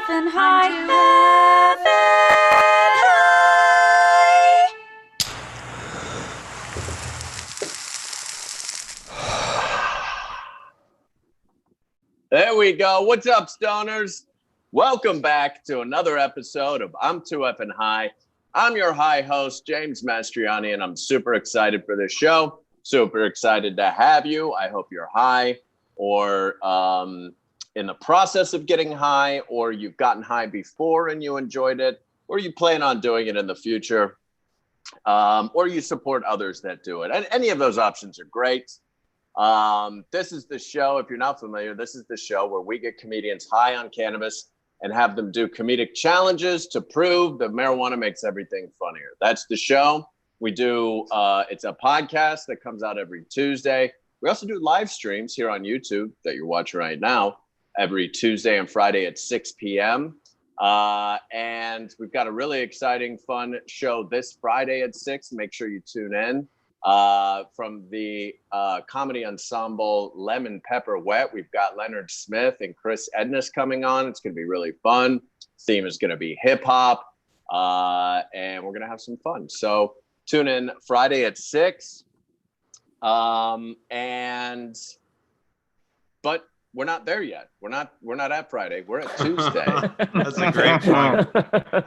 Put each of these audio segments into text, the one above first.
effing high. Effing high. There we go. What's up, stoners? Welcome back to another episode of I'm Too Effing High. I'm your high host, James Mastreani, and I'm super excited for this show. Super excited to have you. I hope you're high or in the process of getting high, or you've gotten high before and you enjoyed it, or you plan on doing it in the future, or you support others that do it. And any of those options are great. This is the show, if you're not familiar, this is the show where we get comedians high on cannabis and have them do comedic challenges to prove that marijuana makes everything funnier. That's the show. We do, it's a podcast that comes out every Tuesday. We also do live streams here on YouTube that you're watching right now every Tuesday and Friday at 6 p.m. And we've got a really exciting, fun show this Friday at 6. Make sure you tune in. From the comedy ensemble Lemon Pepper Wet, we've got Leonard Smith and Chris Edness coming on. It's going to be really fun. Theme is going to be hip hop, and we're going to have some fun. So tune in Friday at 6. But we're not there yet. We're not at Friday. We're at Tuesday. That's a great point.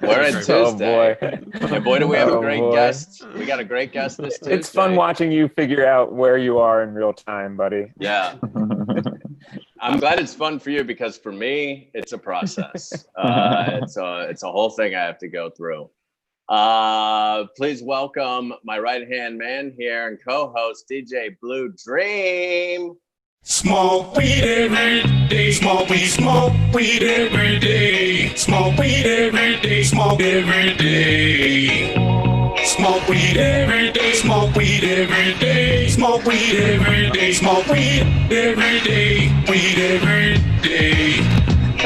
We're at Tuesday. Oh boy. And boy, do we have a great guest. We got a great guest this Tuesday. It's fun watching you figure out where you are in real time, buddy. Yeah. I'm glad it's fun for you because for me, it's a process. It's a whole thing I have to go through. Please welcome my right-hand man here and co-host DJ Blue Dream. Smoke weed every day, smoke weed every day, smoke weed every day, smoke every day. Smoke weed every day, smoke weed every day, smoke weed every day, smoke weed every day, weed every day.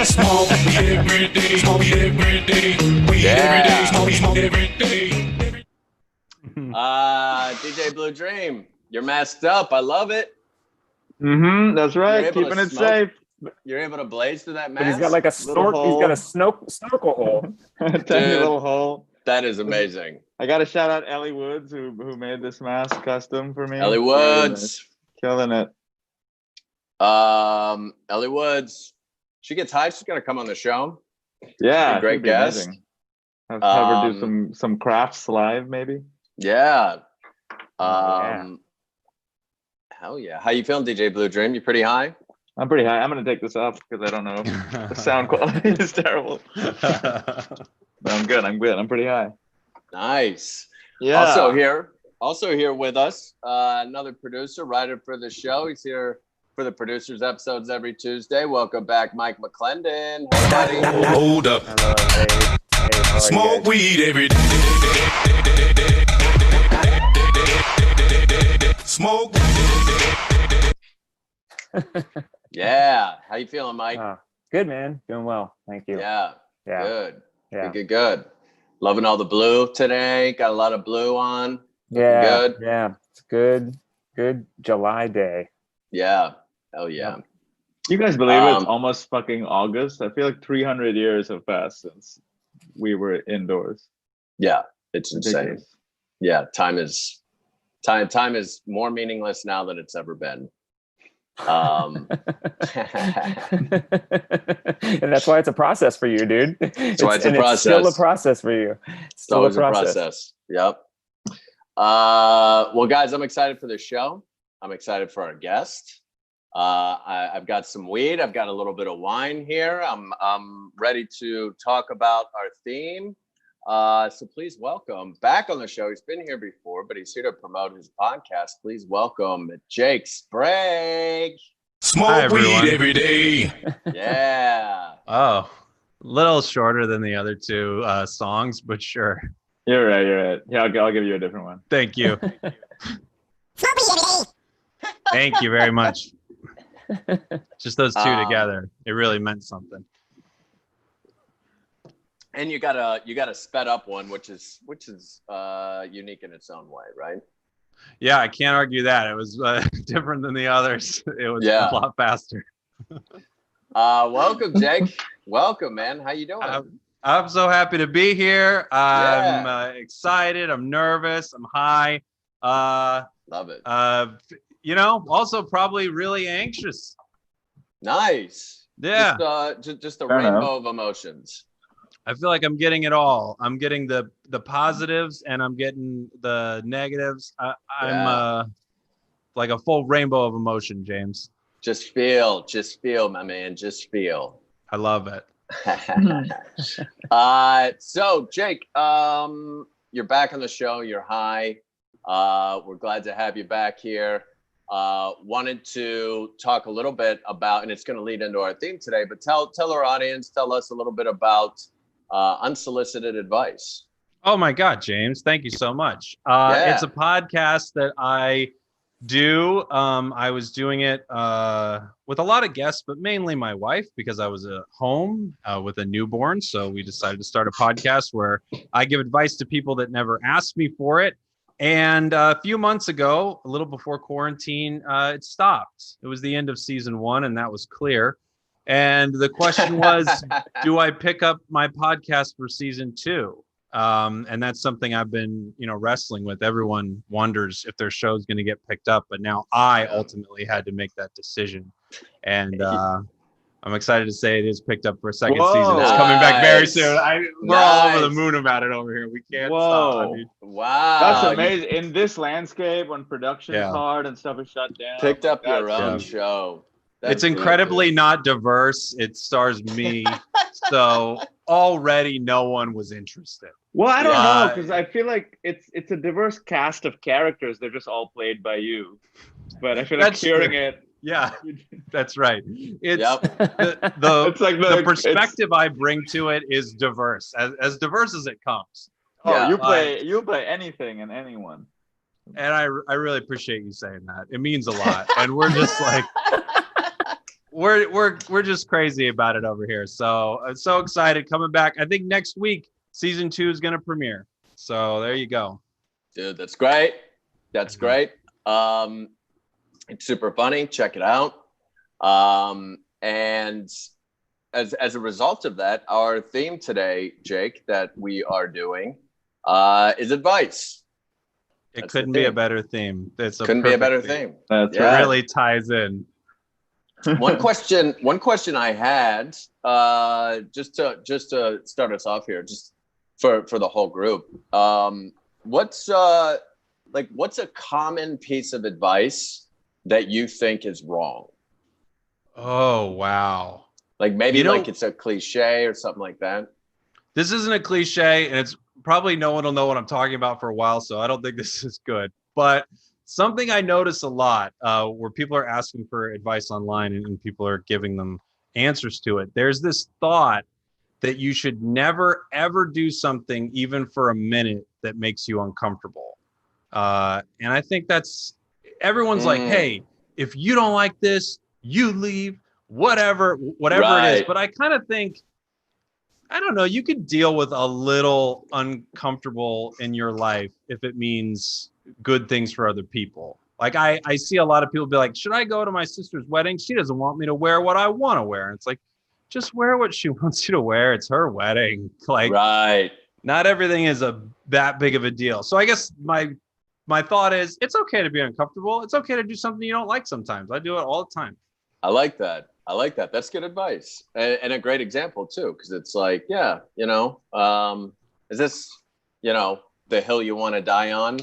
Smoke weed every day, smoke weed every day, weed every day, smoke every day. DJ Blue Dream, you're masked up. I love it. That's right. Keeping it safe. You're able to blaze through that mask. But he's got like a snorkel. He's got a snorkel hole. Tiny little hole. That is amazing. I got to shout out Ellie Woods who made this mask custom for me. Ellie Woods, killing it. Ellie Woods. She gets high. She's gonna come on the show. Yeah, great guest. Have her do some crafts live, maybe. Yeah. Yeah. Hell yeah. How you feeling, DJ Blue Dream? You pretty high? I'm pretty high. I'm gonna take this off because I don't know if the sound quality is terrible. But I'm good. I'm pretty high. Nice. Yeah. Also here with us, another producer, writer for the show. He's here for the producers episodes every Tuesday. Welcome back, Mike McLendon. Hey, buddy. Hold up. Hello, hey, how are Smoke you guys? weed every day. Smoke. Yeah. How you feeling, Mike? Good, man. Doing well. Thank you. Yeah. Yeah. Good. Yeah. Good. Loving all the blue today. Got a lot of blue on. Yeah. Good. Yeah. It's good. Good July day. Yeah. Hell yeah. You guys believe it's almost fucking August? I feel like 300 years have passed since we were indoors. Yeah. It's insane. Ridiculous. Yeah. Time is more meaningless now than it's ever been. And that's why it's a process for you, dude. That's why it's a process. It's still a process for you. It's always a process. Yep. Well, guys, I'm excited for this show. I'm excited for our guest. I've got some weed. I've got a little bit of wine here. I'm ready to talk about our theme. So please welcome back on the show. He's been here before, but he's here to promote his podcast. Please welcome Jake Sprague. Smoke weed every day. Yeah. Oh, a little shorter than the other two songs, but sure. You're right. Yeah, I'll give you a different one. Thank you. Thank you very much. Just those two together, it really meant something. And you got a sped up one, which is unique in its own way, right? Yeah, I can't argue that. It was different than the others. It was a lot faster. Welcome, Jake. welcome, man. How you doing? I'm so happy to be here. I'm Yeah. excited. I'm nervous. I'm high. Love it. Also probably really anxious. Nice. Yeah. Just a Fair rainbow enough. of emotions. I feel like I'm getting it all. I'm getting the positives and I'm getting the negatives. I'm like a full rainbow of emotion, James. Just feel, my man. Just feel. I love it. So Jake, you're back on the show. You're high. We're glad to have you back here. Wanted to talk a little bit about, and it's going to lead into our theme today, but tell our audience, tell us a little bit about Unsolicited Advice. Oh my God, James. Thank you so much. Yeah. It's a podcast that I do. I was doing it with a lot of guests, but mainly my wife, because I was at home with a newborn. So we decided to start a podcast where I give advice to people that never asked me for it. And a few months ago, a little before quarantine, it stopped. It was the end of season 1, and that was clear. And the question was, do I pick up my podcast for season 2? And that's something I've been, wrestling with. Everyone wonders if their show's going to get picked up, but now I ultimately had to make that decision. And I'm excited to say it is picked up for a second season. It's coming back very soon. We're all over the moon about it over here. We can't stop. I mean, wow. That's amazing. In this landscape, when production is hard and stuff is shut down. Picked up your own show. It's incredibly not diverse. It stars me. So already no one was interested. Well, I don't know, because I feel like it's a diverse cast of characters. They're just all played by you. But I feel like hearing it. Yeah, that's right. It's It's like the perspective I bring to it is diverse, as diverse as it comes. Oh, you play anything and anyone. And I really appreciate you saying that. It means a lot. And we're just like we're just crazy about it over here. So I'm so excited coming back. I think next week season 2 is going to premiere. So there you go. Dude, that's great. That's great. It's super funny. Check it out. And as a result of that, our theme today, Jake, that we are doing is advice. It couldn't be a better theme. Couldn't be a better theme. That's It really ties in. One question I had, just to start us off here, just for the whole group. What's a common piece of advice that you think is wrong? Oh, wow. Like maybe it's a cliche or something like that. This isn't a cliche, and it's probably no one will know what I'm talking about for a while, so I don't think this is good. But something I notice a lot where people are asking for advice online and people are giving them answers to it, there's this thought that you should never, ever do something, even for a minute, that makes you uncomfortable. And I think everyone's like, hey, if you don't like this, you leave, whatever it is. But I kind of think, I don't know, you could deal with a little uncomfortable in your life if it means good things for other people. Like I see a lot of people be like, should I go to my sister's wedding? She doesn't want me to wear what I want to wear. And it's like, just wear what she wants you to wear. It's her wedding. Like, not everything is that big of a deal. So I guess my thought is, it's okay to be uncomfortable. It's okay to do something you don't like sometimes. I do it all the time. I like that. That's good advice. And a great example too, because it's like, is this, the hill you want to die on?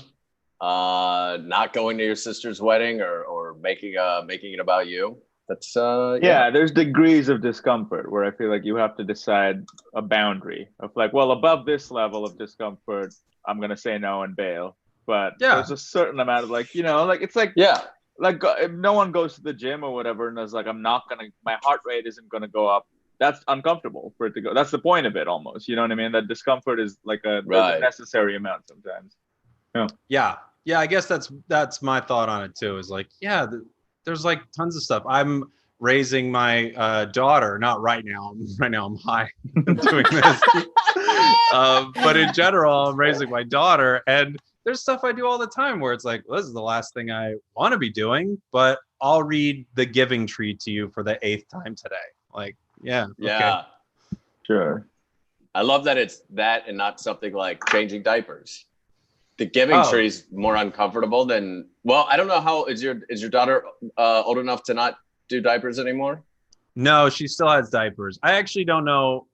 Not going to your sister's wedding or making it about you. That's there's degrees of discomfort where I feel like you have to decide a boundary of like, well, above this level of discomfort, I'm going to say no and bail. But there's a certain amount of like, it's like, like if no one goes to the gym or whatever and is like, my heart rate isn't going to go up. That's uncomfortable for it to go. That's the point of it almost. You know what I mean? That discomfort is like a necessary amount sometimes. Yeah. I guess that's my thought on it too, is like, there's like tons of stuff. I'm raising my daughter, not right now. Right now I'm high doing this. But in general, I'm raising my daughter, and there's stuff I do all the time where it's like, well, this is the last thing I want to be doing, but I'll read The Giving Tree to you for the 8th time today. Like, okay. Sure. I love that it's that and not something like changing diapers. The giving tree is more uncomfortable than, well, I don't know how, is your daughter old enough to not do diapers anymore? No, she still has diapers. I actually don't know.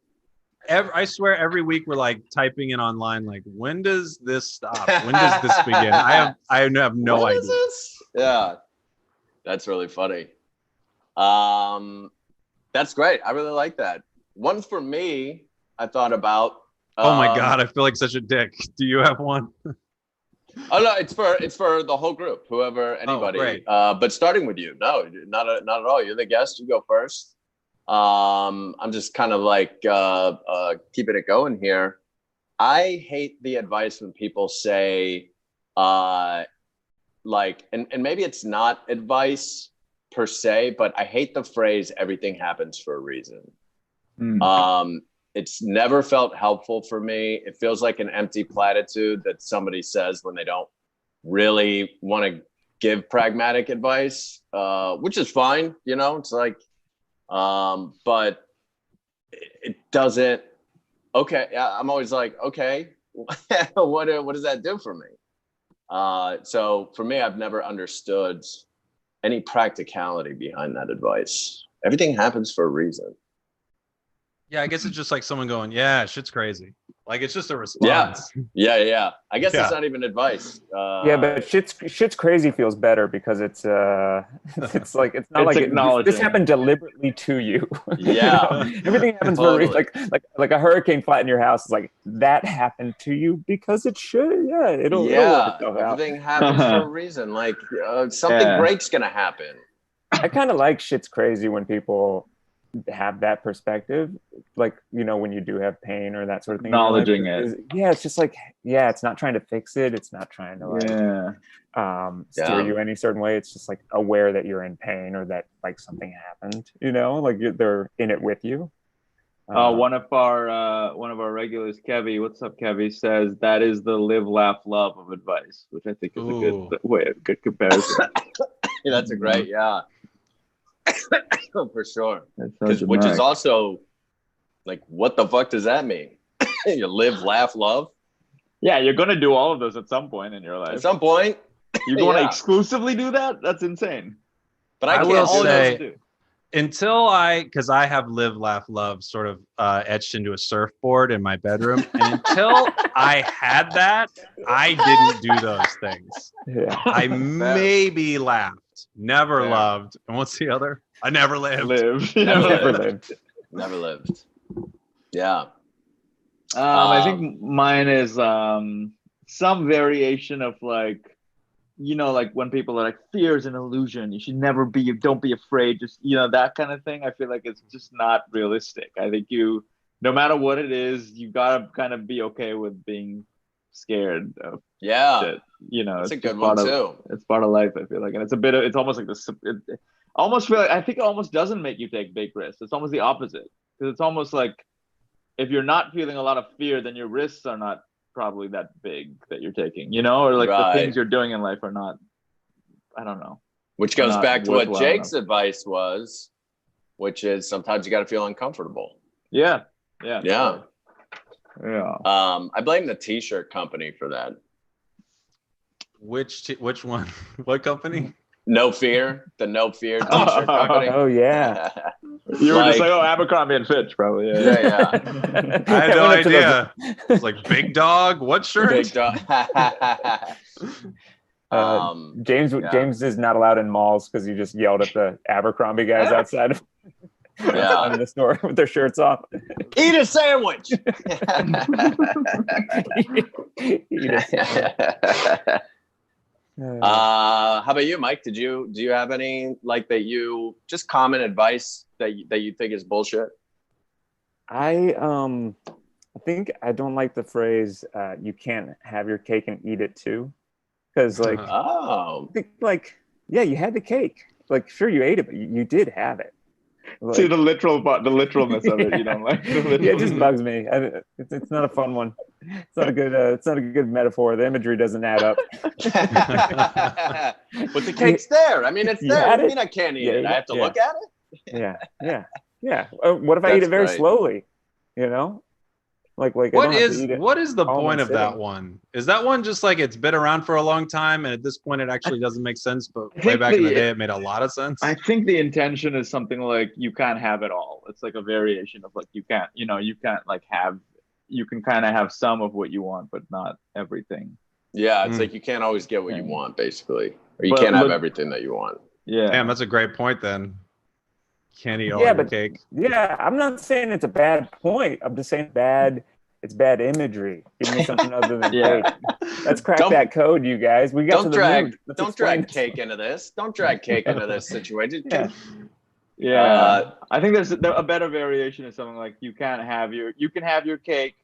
I swear every week we're like typing in online, like, when does this stop? When does this begin? I have no what idea. Is this? Yeah, that's really funny. That's great. I really like that. One for me, I thought about. Oh my God, I feel like such a dick. Do you have one? Oh no, it's for the whole group, whoever, anybody. But starting with you, no, not at all. You're the guest. You go first. I'm just kind of like keeping it going here. I hate the advice when people say, like, and maybe it's not advice per se, but I hate the phrase "everything happens for a reason." It's never felt helpful for me. It feels like an empty platitude that somebody says when they don't really want to give pragmatic advice, which is fine. You know, it's like, but it doesn't. Okay, I'm always like, okay, what does that do for me? So for me, I've never understood any practicality behind that advice. Everything happens for a reason. Yeah, I guess it's just like someone going, yeah, shit's crazy. Like, it's just a response. Yeah. I guess it's not even advice. Yeah, but shit's crazy feels better because it's like it's not like this happened deliberately to you. Yeah, you know? Everything happens for a reason. Like a hurricane flattened your house. It's like that happened to you because it should. Yeah, it'll work itself out. Everything happens for a reason. Like something great's gonna happen. I kind of like shit's crazy when people have that perspective, like, you know, when you do have pain or that sort of thing, acknowledging it. Yeah, it's just like, yeah, it's not trying to fix it, it's not trying to like steer you any certain way. It's just like aware that you're in pain or that like something happened, you know, like they're in it with you. One of our regulars, Kevy, what's up, Kevy, says that is the live, laugh, love of advice, which I think is a good comparison. Yeah, that's a great, for sure. Which is also like, what the fuck does that mean? You live, laugh, love? Yeah, you're gonna do all of those at some point in your life. At some point. You want to exclusively do that? That's insane. But I will say, because I have live, laugh, love sort of etched into a surfboard in my bedroom. And until I had that, I didn't do those things. Yeah. I maybe laughed, never loved. And what's the other? I never lived. Never lived. Yeah. I think mine is some variation of like, you know, like when people are like, fear is an illusion. You should never don't be afraid. Just, you know, that kind of thing. I feel like it's just not realistic. I think no matter what it is, you gotta kind of be okay with being scared of shit. You know, it's a good one too. It's part of life, I feel like. And it's almost like this. I think it almost doesn't make you take big risks. It's almost the opposite. Because it's almost like if you're not feeling a lot of fear, then your risks are not probably that big that you're taking, you know, or like the things you're doing in life are not, I don't know. Which goes back to what Jake's advice was, which is sometimes you got to feel uncomfortable. Yeah. I blame the t-shirt company for that. Which one? What company? No Fear, the No Fear t-shirt company. Oh yeah. You were just like, Abercrombie and Fitch, probably. Yeah. I had no idea. It's like Big Dog. What shirt? Big Dog. James is not allowed in malls because he just yelled at the Abercrombie guys outside of the store with their shirts off. Eat a sandwich. Eat a sandwich. How about you, Mike? Do you have any like that you just common advice that you think is bullshit? I think I don't like the phrase you can't have your cake and eat it too, because like you had the cake, like sure you ate it, but you did have it. Like, see the literalness of it. You don't like. It just bugs me. It's not a fun one. It's not a good metaphor. The imagery doesn't add up. But the cake's there. I mean, it's there. I mean, I can't eat it. I have to look at it. Yeah. What if I eat it very slowly? You know, like I What don't have to is eat it what is the all in point one of that sitting. one? Is that one just like it's been around for a long time and at this point it actually doesn't make sense, but I way think back in the day it made a lot of sense? I think the intention is something like you can't have it all. It's like a variation of like you can't like have, you can kind of have some of what you want, but not everything. Yeah, it's like you can't always get what you want, basically, or you can't have everything that you want. Yeah, damn, that's a great point. Then can't eat all your cake. Yeah, I'm not saying it's a bad point. I'm just saying it's bad imagery. Give me something other than cake. Let's crack that code, you guys. We got to the moon. Don't drag cake into this. Don't drag cake into this situation. Yeah. I think there's a better variation of something like you can have your cake,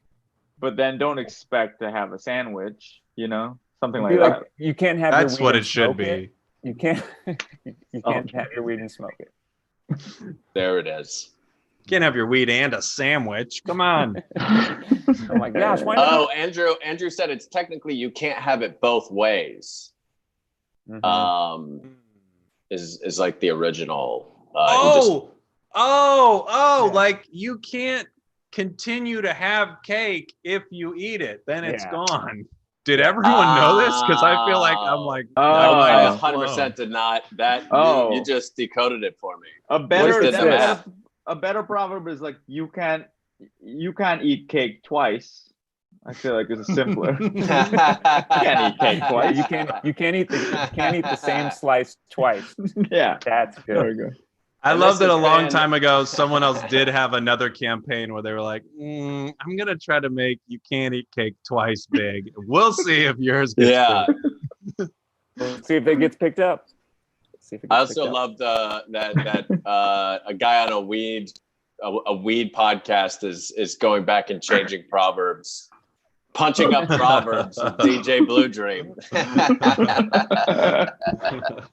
but then don't expect to have a sandwich, something like that. You can't have That's your weed what and it should smoke be. it. You can't have your weed and smoke it. There it is. Can't have your weed and a sandwich. Come on. Oh my gosh, why not? Oh, Andrew said it's technically you can't have it both ways. Mm-hmm. Is like the original. Like you can't continue to have cake if you eat it, then it's gone. Did everyone know this? Because I feel like I'm like, I 100% did not. That you just decoded it for me. A better proverb is like you can't eat cake twice. I feel like it's simpler. You can't eat cake twice. You can't eat the same slice twice. Yeah, that's good. There we go. I love that a long time ago, someone else did have another campaign where they were like, I'm going to try to make you can't eat cake twice big. We'll see if yours gets big. We'll see if it gets picked up. I also loved that a guy on a weed podcast is going back and changing proverbs. Punching up proverbs with DJ Blue Dream.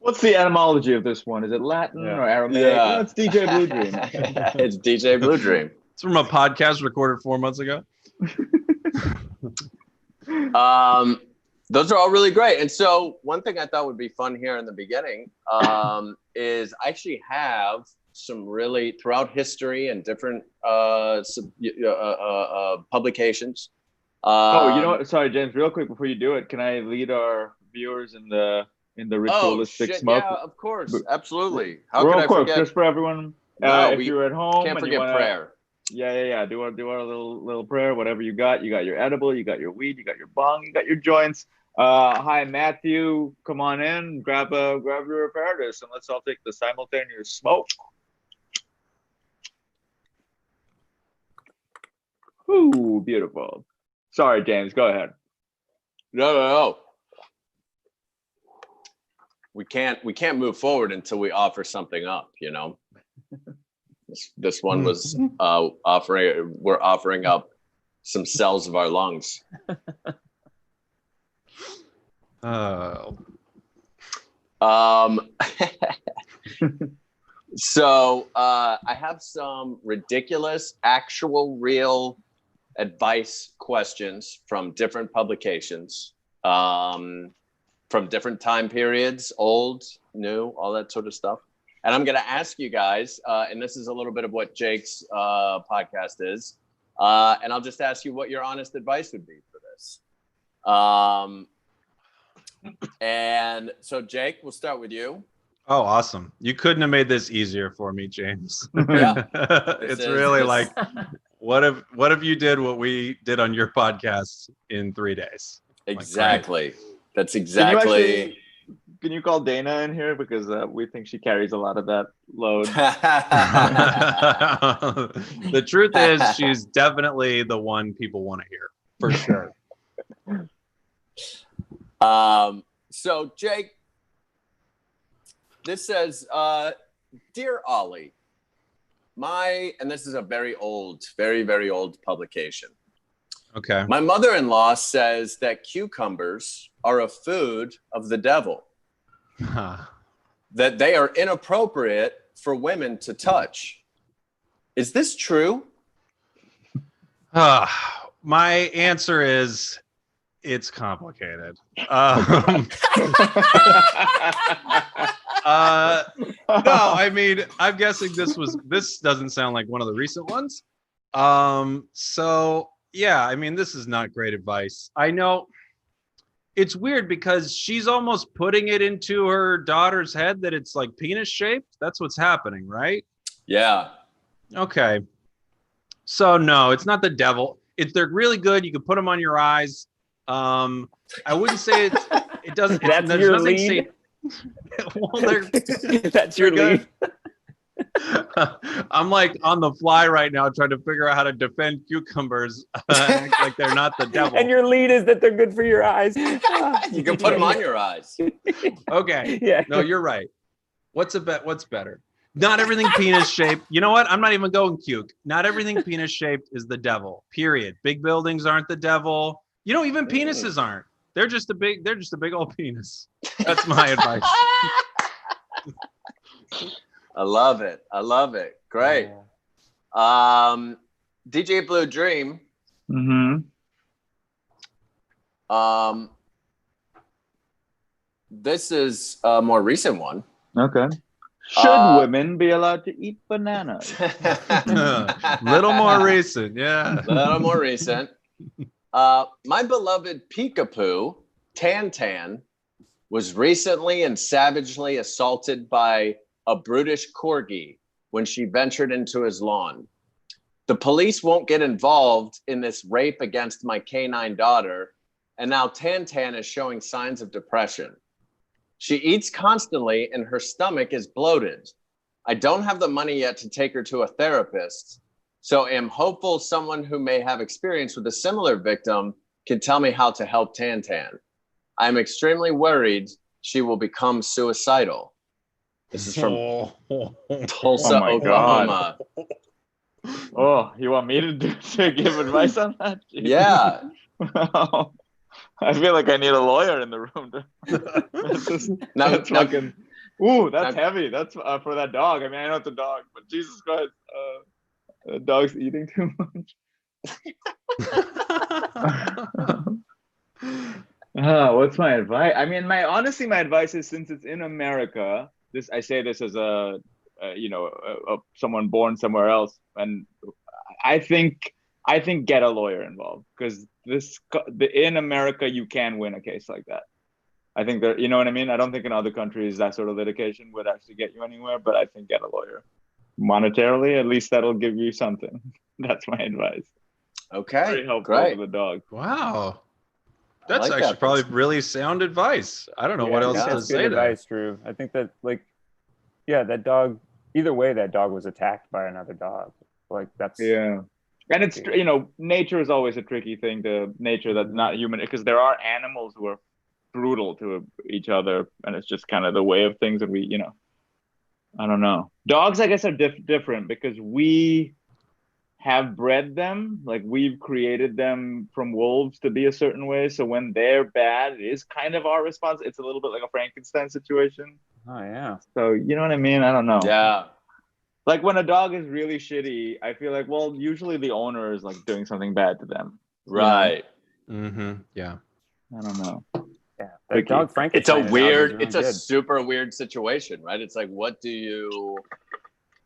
What's the etymology of this one? Is it Latin or Aramaic? Yeah. No, it's DJ Blue Dream. It's DJ Blue Dream. It's from a podcast recorded 4 months ago. Those are all really great. And so one thing I thought would be fun here in the beginning is I actually have some really throughout history and different publications. You know what? Sorry, James, real quick before you do it, can I lead our viewers in the ritualistic smoke? Yeah, of course. Absolutely. How real could I quick, forget? Just for everyone, if you're at home, can't forget prayer. Yeah. Do our little prayer, whatever you got. You got your edible, you got your weed, you got your bong, you got your joints. Hi, Matthew. Come on in, grab your apparatus, and let's all take the simultaneous smoke. Ooh, beautiful. Sorry, James. Go ahead. No. We can't move forward until we offer something up. This one was we're offering up some cells of our lungs. So I have some ridiculous, actual, real advice questions from different publications, from different time periods, old, new, all that sort of stuff. And I'm going to ask you guys, and this is a little bit of what Jake's podcast is, and I'll just ask you what your honest advice would be for this. And so, Jake, we'll start with you. Oh, awesome. You couldn't have made this easier for me, James. Yeah. Like, what if you did what we did on your podcast in 3 days? Exactly. That's exactly. Can you call Dana in here? Because we think she carries a lot of that load. The truth is, she's definitely the one people want to hear, for sure. So, Jake, this says, Dear Ollie, and this is a very old, very, very old publication. Okay. My mother-in-law says that cucumbers are a food of the devil. That they are inappropriate for women to touch. Is this true? My answer is it's complicated. No, I mean, I'm guessing this doesn't sound like one of the recent ones. So yeah, I mean, this is not great advice. I know it's weird because she's almost putting it into her daughter's head that it's like penis shaped. That's what's happening, right? Yeah. Okay. So no, it's not the devil. They're really good. You can put them on your eyes. I wouldn't say it doesn't. That's there's your nothing lead. Well, That's your good. lead. I'm like on the fly right now trying to figure out how to defend cucumbers and act like they're not the devil. And your lead is that they're good for your eyes. You can put them on your eyes. Okay. Yeah. No, you're right. What's better? Not everything penis shaped. You know what? I'm not even going cuke. Not everything penis shaped is the devil. Period. Big buildings aren't the devil. You know, even penises aren't. They're just a big old penis. That's my advice. I love it. Great. DJ Blue Dream. This is a more recent one. Okay. Should women be allowed to eat bananas? Little more recent, yeah. Little more recent. My beloved Peekapoo, Tan, was recently and savagely assaulted by a brutish corgi when she ventured into his lawn. The police won't get involved in this rape against my canine daughter, and now Tan is showing signs of depression. She eats constantly and her stomach is bloated. I don't have the money yet to take her to a therapist, so am hopeful someone who may have experience with a similar victim can tell me how to help Tan. I'm extremely worried she will become suicidal. This is from Tulsa, Oklahoma. God. Oh, you want me to give advice on that? Yeah. I feel like I need a lawyer in the room. That's fucking. Ooh, that's heavy. That's for that dog. I mean, I know it's a dog, but Jesus Christ, the dog's eating too much. What's my advice? I mean, honestly, my advice is, since it's in America, I say this as someone born somewhere else, and I think get a lawyer involved, because in America you can win a case like that. I think that, you know what I mean? I don't think in other countries that sort of litigation would actually get you anywhere, but I think get a lawyer. Monetarily, at least that'll give you something. That's my advice. Okay, very helpful great. for the dog. Wow. That's actually probably really sound advice. I don't know what else to say. Advice, Dhruv. I think that, that dog, either way, that dog was attacked by another dog. That's... Yeah. And it's, nature is always a tricky thing nature that's not human, because there are animals who are brutal to each other, and it's just kind of the way of things that we, I don't know. Dogs, I guess, are different because we have bred them. Like, we've created them from wolves to be a certain way. So when they're bad, it is kind of our response. It's a little bit like a Frankenstein situation. Oh, yeah. So, you know what I mean? I don't know. Yeah. Like, when a dog is really shitty, I feel like, well, usually the owner is like doing something bad to them. Right. Mm-hmm. Yeah. I don't know. Yeah. That dog Frankenstein. It's a super weird situation, right? It's like,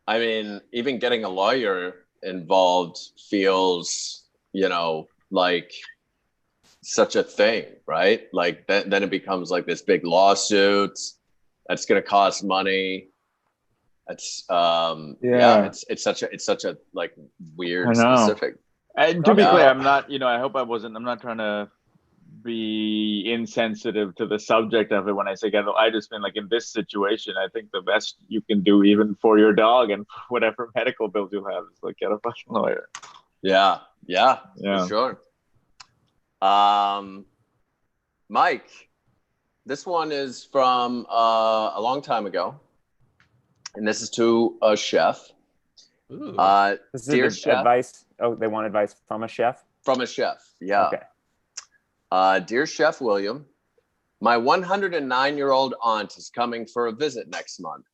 even getting a lawyer involved feels, like such a thing, right? Like then it becomes like this big lawsuit that's going to cost money. It's it's such a like weird specific. And to be clear, I'm not, I'm not trying to be insensitive to the subject of it when I say I just mean, like, in this situation, I think the best you can do, even for your dog and whatever medical bills you'll have, is like get a fucking lawyer. Yeah, for sure. Mike, this one is from a long time ago, and this is to a chef. Ooh. This dear is chef. Advice. Oh, they want advice from a chef? From a chef, yeah. Okay. Dear Chef William, my 109-year-old aunt is coming for a visit next month.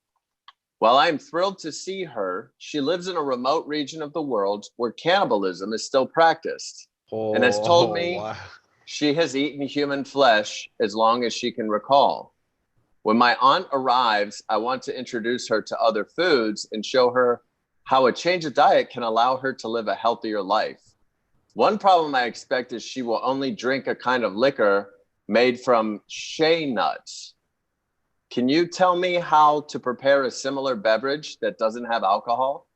While I am thrilled to see her, she lives in a remote region of the world where cannibalism is still practiced, and has told me she has eaten human flesh as long as she can recall. When my aunt arrives, I want to introduce her to other foods and show her how a change of diet can allow her to live a healthier life. One problem I expect is she will only drink a kind of liquor made from shea nuts. Can you tell me how to prepare a similar beverage that doesn't have alcohol?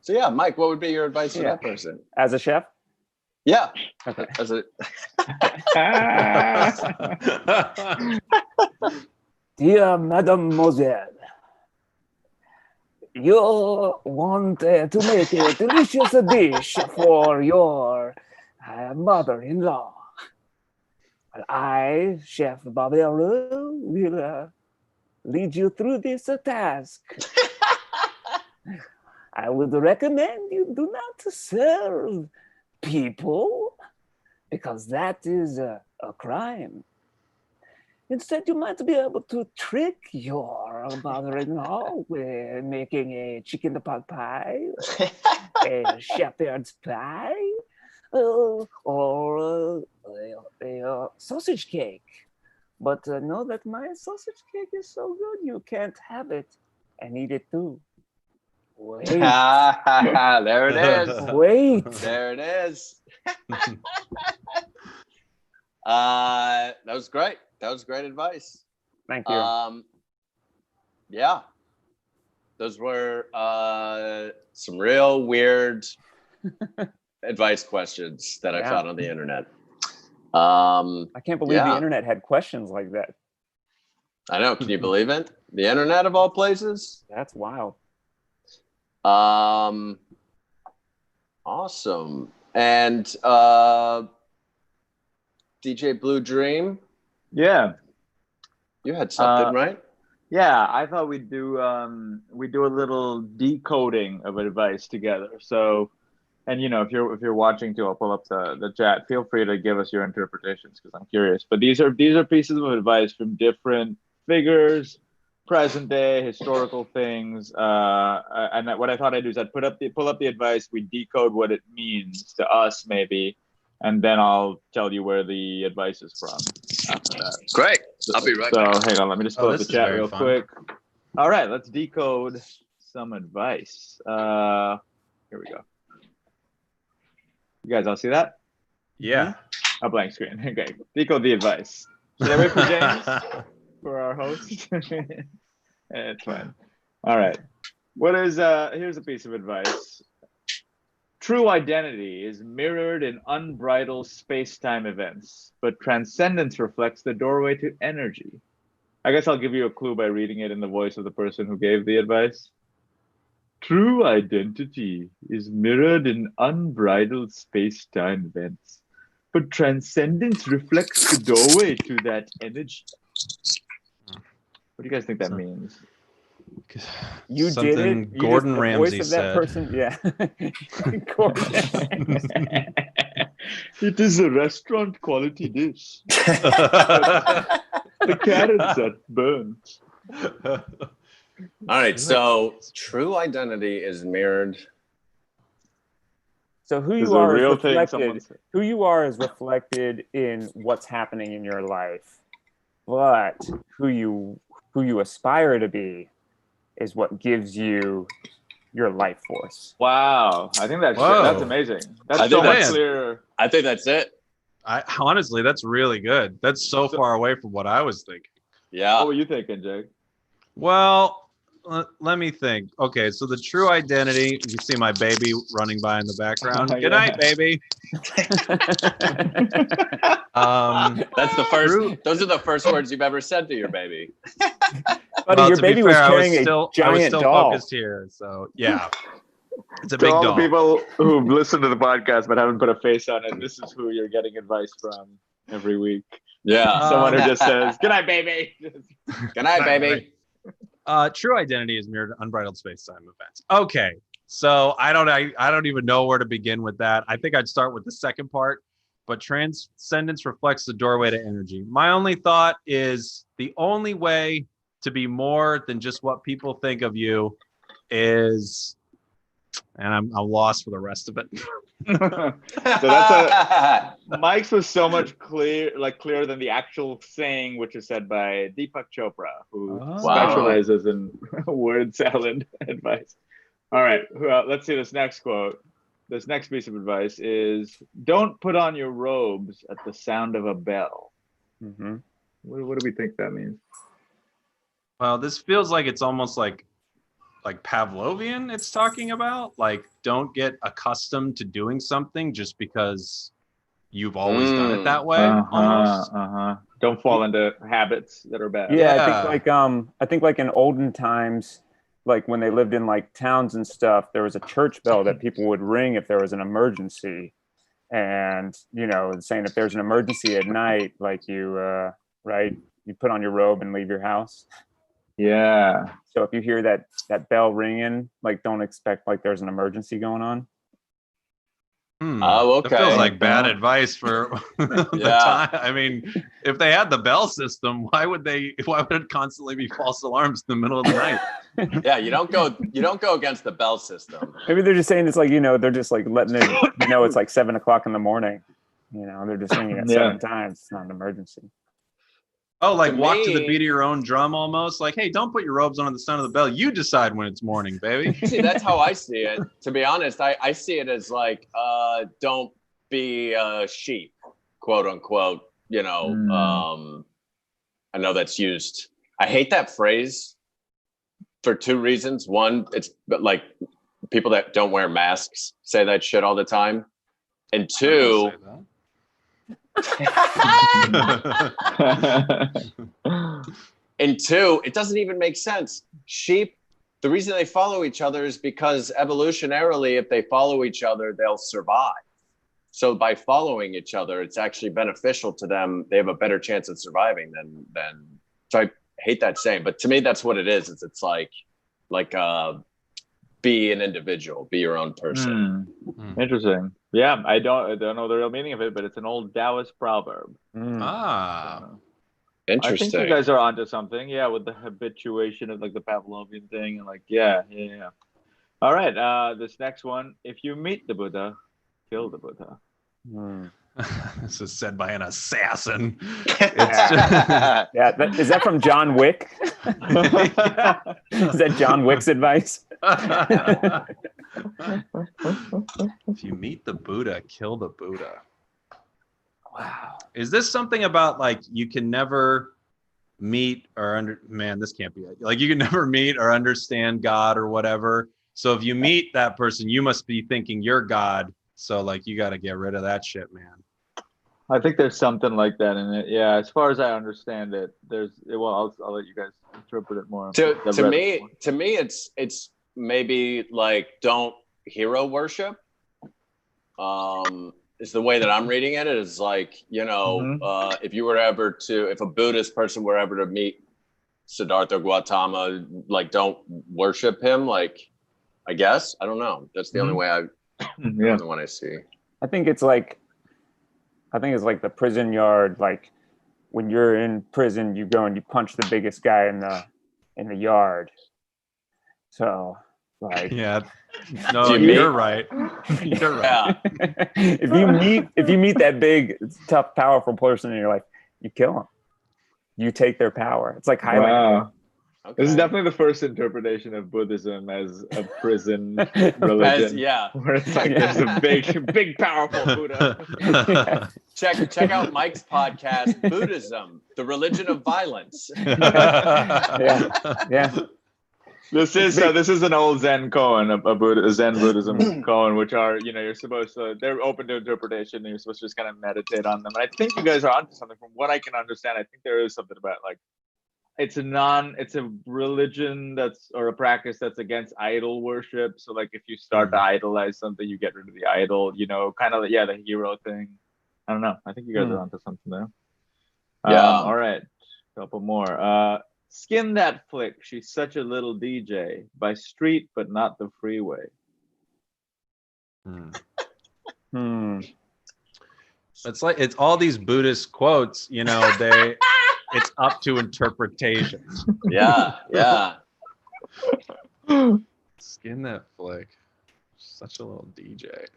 So yeah, Mike, what would be your advice to that person? As a chef? Yeah. Okay. As a Dear Mademoiselle, you want to make a delicious dish for your mother-in-law. Well, I, Chef Barbero, will lead you through this task. I would recommend you do not serve people because that is a crime. Instead, you might be able to trick your mother-in-law with making a chicken pot pie, a shepherd's pie, or a sausage cake. But know that my sausage cake is so good, you can't have it and eat it too. Wait. There it is. Wait. There it is. That was great. That was great advice. Thank you. Yeah. Those were some real weird advice questions that I found on the internet. I can't believe the internet had questions like that. I know. Can you believe it? The internet of all places? That's wild. Awesome. And DJ Blue Dream? Yeah. You had something, right? Yeah, I thought we'd do a little decoding of advice together. So, and you know, if you're watching too, I'll pull up the chat. Feel free to give us your interpretations because I'm curious. But these are pieces of advice from different figures, present day, historical things. And what I thought I'd do is I'd pull up the advice, we decode what it means to us maybe, and then I'll tell you where the advice is from after that. Great. I'll be right back. So hang on, let me just pull up the chat real quick. All right, let's decode some advice. Here we go. You guys all see that? Yeah. A blank screen. Okay. Decode the advice. Should I wait for James? For our host? It's fine. All right. Here's a piece of advice. True identity is mirrored in unbridled space-time events, but transcendence reflects the doorway to energy. I guess I'll give you a clue by reading it in the voice of the person who gave the advice. True identity is mirrored in unbridled space-time events, but transcendence reflects the doorway to that energy. What do you guys think that means? You did it. Gordon Ramsay said. Person, yeah. Gordon. It is a restaurant quality dish. The carrots are burnt. All right, so true identity is mirrored. So who you are is reflected in what's happening in your life, but who you aspire to be is what gives you your life force. Wow, I think that's amazing. That's so much clearer. I think that's it. Honestly, that's really good. That's so far away from what I was thinking. Yeah. What were you thinking, Jake? Well, let me think. Okay, so the true identity, you can see my baby running by in the background. Good night, baby. That's the first. Those are the first words you've ever said to your baby. Buddy, your baby was carrying a giant I was still doll. Focused here, so yeah. It's a To big all doll. the people who've listened to the podcast but haven't put a face on it, this is who you're getting advice from every week. Yeah. Someone who just says, "Good night, baby." Good night, baby. True identity is mirrored unbridled space-time events. Okay, so I don't even know where to begin with that. I think I'd start with the second part, but transcendence reflects the doorway to energy. My only thought is the only way to be more than just what people think of you is, and I'm lost for the rest of it. So that's Mike's was so much clearer than the actual saying, which is said by Deepak Chopra, who specializes in word salad advice. All right, let's see this next quote. This next piece of advice is: don't put on your robes at the sound of a bell. Mm-hmm. What do we think that means? Well, this feels like it's almost like Pavlovian it's talking about. Like, don't get accustomed to doing something just because you've always done it that way. Almost. Don't fall into habits that are bad. Yeah, I think like in olden times, like when they lived in like towns and stuff, there was a church bell that people would ring if there was an emergency. And, you know, saying if there's an emergency at night, like you put on your robe and leave your house. Yeah. So if you hear that bell ringing, like don't expect like there's an emergency going on. Oh, okay. That feels like bad advice for the time. I mean, if they had the bell system, why would it constantly be false alarms in the middle of the night? Yeah, you don't go against the bell system. Maybe they're just saying it's like, you know, they're just like letting it, you know, it's like 7 o'clock in the morning. You know, they're just ringing it 7 times. It's not an emergency. Oh, like walk to the beat of your own drum almost? Like, hey, don't put your robes on at the sound of the bell. You decide when it's morning, baby. See, that's how I see it. To be honest, I see it as like, don't be a sheep, quote unquote. You know, I know that's used. I hate that phrase for 2 reasons. One, it's like people that don't wear masks say that shit all the time. And 2, and 2, it doesn't even make sense. Sheep, the reason they follow each other is because evolutionarily, if they follow each other, they'll survive. So by following each other, it's actually beneficial to them. They have a better chance of surviving than. So I hate that saying, but to me, that's what it is. It's like be an individual, be your own person. Interesting. Yeah, I don't know the real meaning of it, but it's an old Taoist proverb. Interesting. I think you guys are onto something. Yeah, with the habituation of like the Pavlovian thing and like yeah. All right, this next one: if you meet the Buddha, kill the Buddha. This is said by an assassin. Yeah, is that from John Wick? Is that John Wick's advice? If you meet the Buddha, kill the Buddha. Wow. Is this something about like you can never meet or this can't be it. Like you can never meet or understand God or whatever. So if you meet that person, you must be thinking you're God. So like you got to get rid of that shit, man. I think there's something like that in it. Yeah, as far as I understand it, I'll let you guys interpret it more. To me, it's maybe like don't hero worship. Is the way that I'm reading it. It is like, you know, if a Buddhist person were ever to meet Siddhartha Gautama, like don't worship him. Like, I guess I don't know. That's the only way the only one I see. I think it's like the prison yard. Like when you're in prison, you go and you punch the biggest guy in the yard. So like, yeah, no, you're right. You're right. Yeah. If you meet that big, tough, powerful person in your life, you kill them. You take their power. It's like Highlander. Wow. Okay. This is definitely the first interpretation of Buddhism as a prison religion. Where it's like there's a big, powerful Buddha. Check out Mike's podcast, Buddhism, the Religion of Violence. Yeah. This is an old Zen koan, a Zen Buddhism koan, which are, you know, you're supposed to, they're open to interpretation and you're supposed to just kind of meditate on them. And I think you guys are onto something. From what I can understand, I think there is something about like, it's a religion or a practice that's against idol worship. So like if you start to idolize something, you get rid of the idol, you know, kind of the hero thing. I don't know. I think you guys are onto something there. All right. Couple more. Skin that flick. She's such a little DJ. By street, but not the freeway. It's like it's all these Buddhist quotes, you know, it's up to interpretation. Yeah. Skin that flick. Such a little DJ.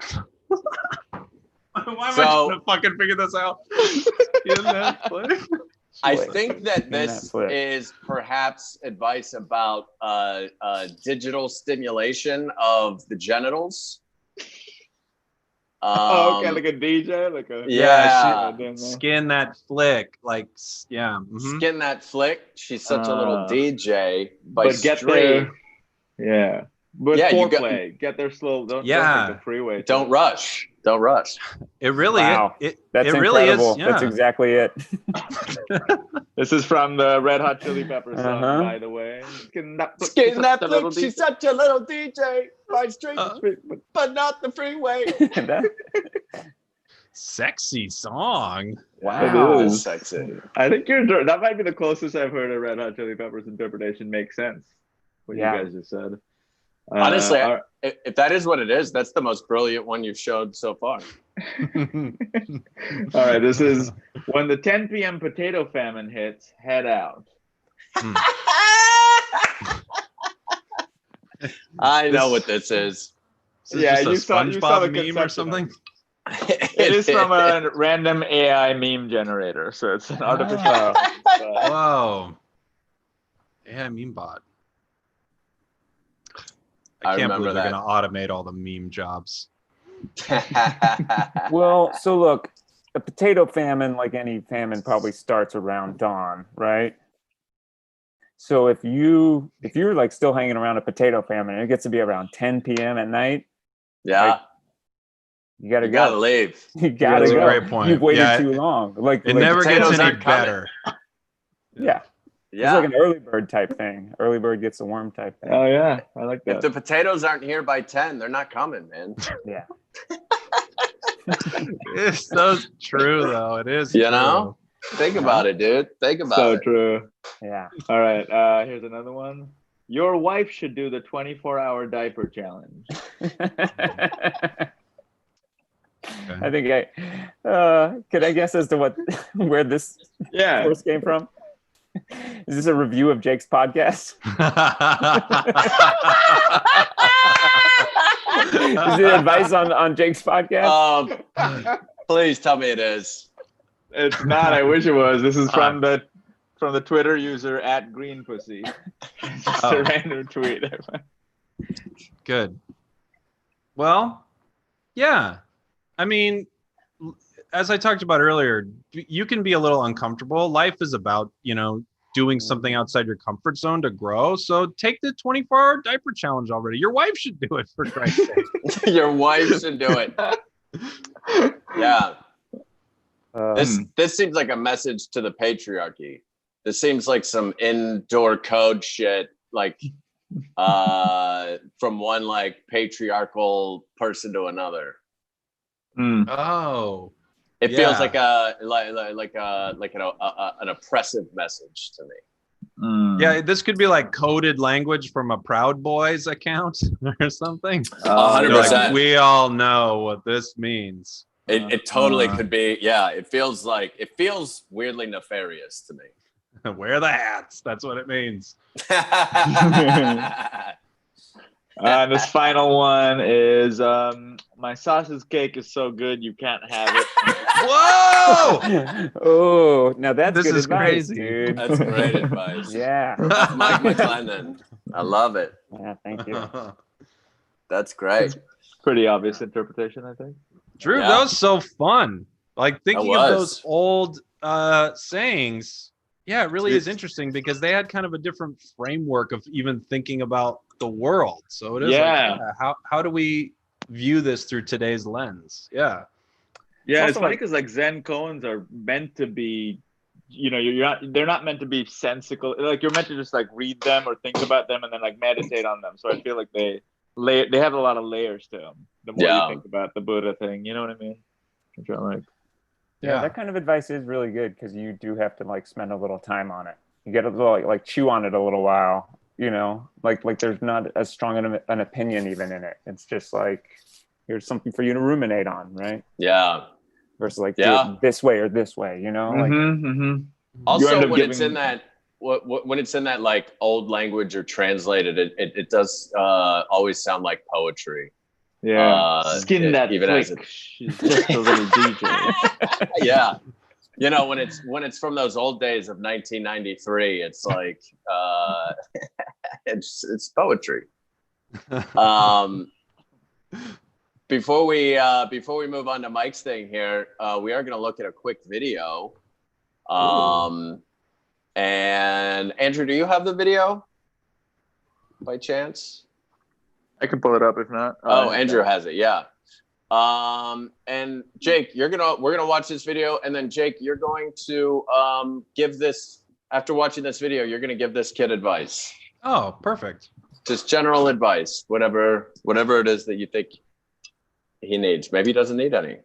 Why am I trying to fucking figure this out? Skin that flick. I think that this is perhaps advice about digital stimulation of the genitals. Okay, like a DJ, like a skin that flick, like skin that flick. She's such a little DJ, but get there, But foreplay, get there slow. Don't take the freeway. Don't rush. Don't rush. It really is. That's incredible. Is, that's exactly it. This is from the Red Hot Chili Peppers song, by the way. Skin that flick. She's such a little DJ. By street, but not the freeway. Sexy song. Wow. It is sexy. I think that might be the closest I've heard a Red Hot Chili Peppers interpretation make sense. What you guys just said. Honestly, if that is what it is, that's the most brilliant one you've showed so far. All right, this is when the 10 p.m. potato famine hits, head out. I know what this is. You saw the meme or something? It is from a random AI meme generator, so it's an artificial. Whoa. AI meme bot. I can't believe they're going to automate all the meme jobs. Well, so look, a potato famine, like any famine, probably starts around dawn, right? So if you're like still hanging around a potato famine, and it gets to be around 10 p.m. at night. Yeah. Like, you gotta leave. You gotta go. That's a great point. You've waited too long. It never gets any better. Yeah. It's like an early bird type thing. Early bird gets a worm type thing. Oh yeah, I like that. If the potatoes aren't here by 10, they're not coming, man. Yeah. It's so true, though. It is. You know? Think about it, dude. Think about it. So true. Yeah. All right. Here's another one. Your wife should do the 24-hour diaper challenge. I think could I guess as to where this source came from? Is this a review of Jake's podcast? Is it advice on Jake's podcast? Please tell me it is. It's not. I wish it was. This is from the Twitter user @GreenPussy. Just a random tweet. Good. Well, yeah. I mean, as I talked about earlier, you can be a little uncomfortable. Life is about, doing something outside your comfort zone to grow. So take the 24-hour diaper challenge already. Your wife should do it, for Christ's sake. Your wife should do it. Yeah. This seems like a message to the patriarchy. This seems like some indoor code shit, like from one like patriarchal person to another. Oh. It feels like an oppressive message to me. Yeah, this could be like coded language from a Proud Boys account or something. 100%. Like, we all know what this means. It totally could be. Yeah, it feels weirdly nefarious to me. Wear the hats. That's what it means. This final one is my sausage cake is so good you can't have it. Whoa! Oh, now that's this good is advice, crazy, dude. That's great advice. Yeah. That's Mike McLendon. I love it. Yeah, thank you. That's great. Pretty obvious interpretation, I think. Drew, that was so fun. Like thinking of those old sayings. Yeah, it really is interesting because they had kind of a different framework of even thinking about the world. So it is how do we view this through today's lens? Yeah. Yeah, it's funny because like Zen koans are meant to be, they're not meant to be sensical. Like you're meant to just like read them or think about them and then like meditate on them. So I feel like they have a lot of layers to them. The more you think about the Buddha thing, you know what I mean? Yeah, that kind of advice is really good because you do have to like spend a little time on it. You get a little like chew on it a little while, like there's not as strong an opinion even in it. It's just like here's something for you to ruminate on, right? Yeah. Versus like do it this way or this way, Also, when it's in that like old language or translated, it does always sound like poetry. Yeah. Skin that even flick. She's just a little DJ. Yeah. You know, when it's from those old days of 1993, it's like it's poetry. Before we move on to Mike's thing here, we are going to look at a quick video. And Andrew, do you have the video by chance? I can pull it up if not. Oh, Andrew has it. Yeah. And Jake, we're gonna watch this video, and then Jake, you're going to give this, after watching this video, you're gonna give this kid advice. Oh, perfect. Just general advice, whatever it is that you think he needs. Maybe he doesn't need any.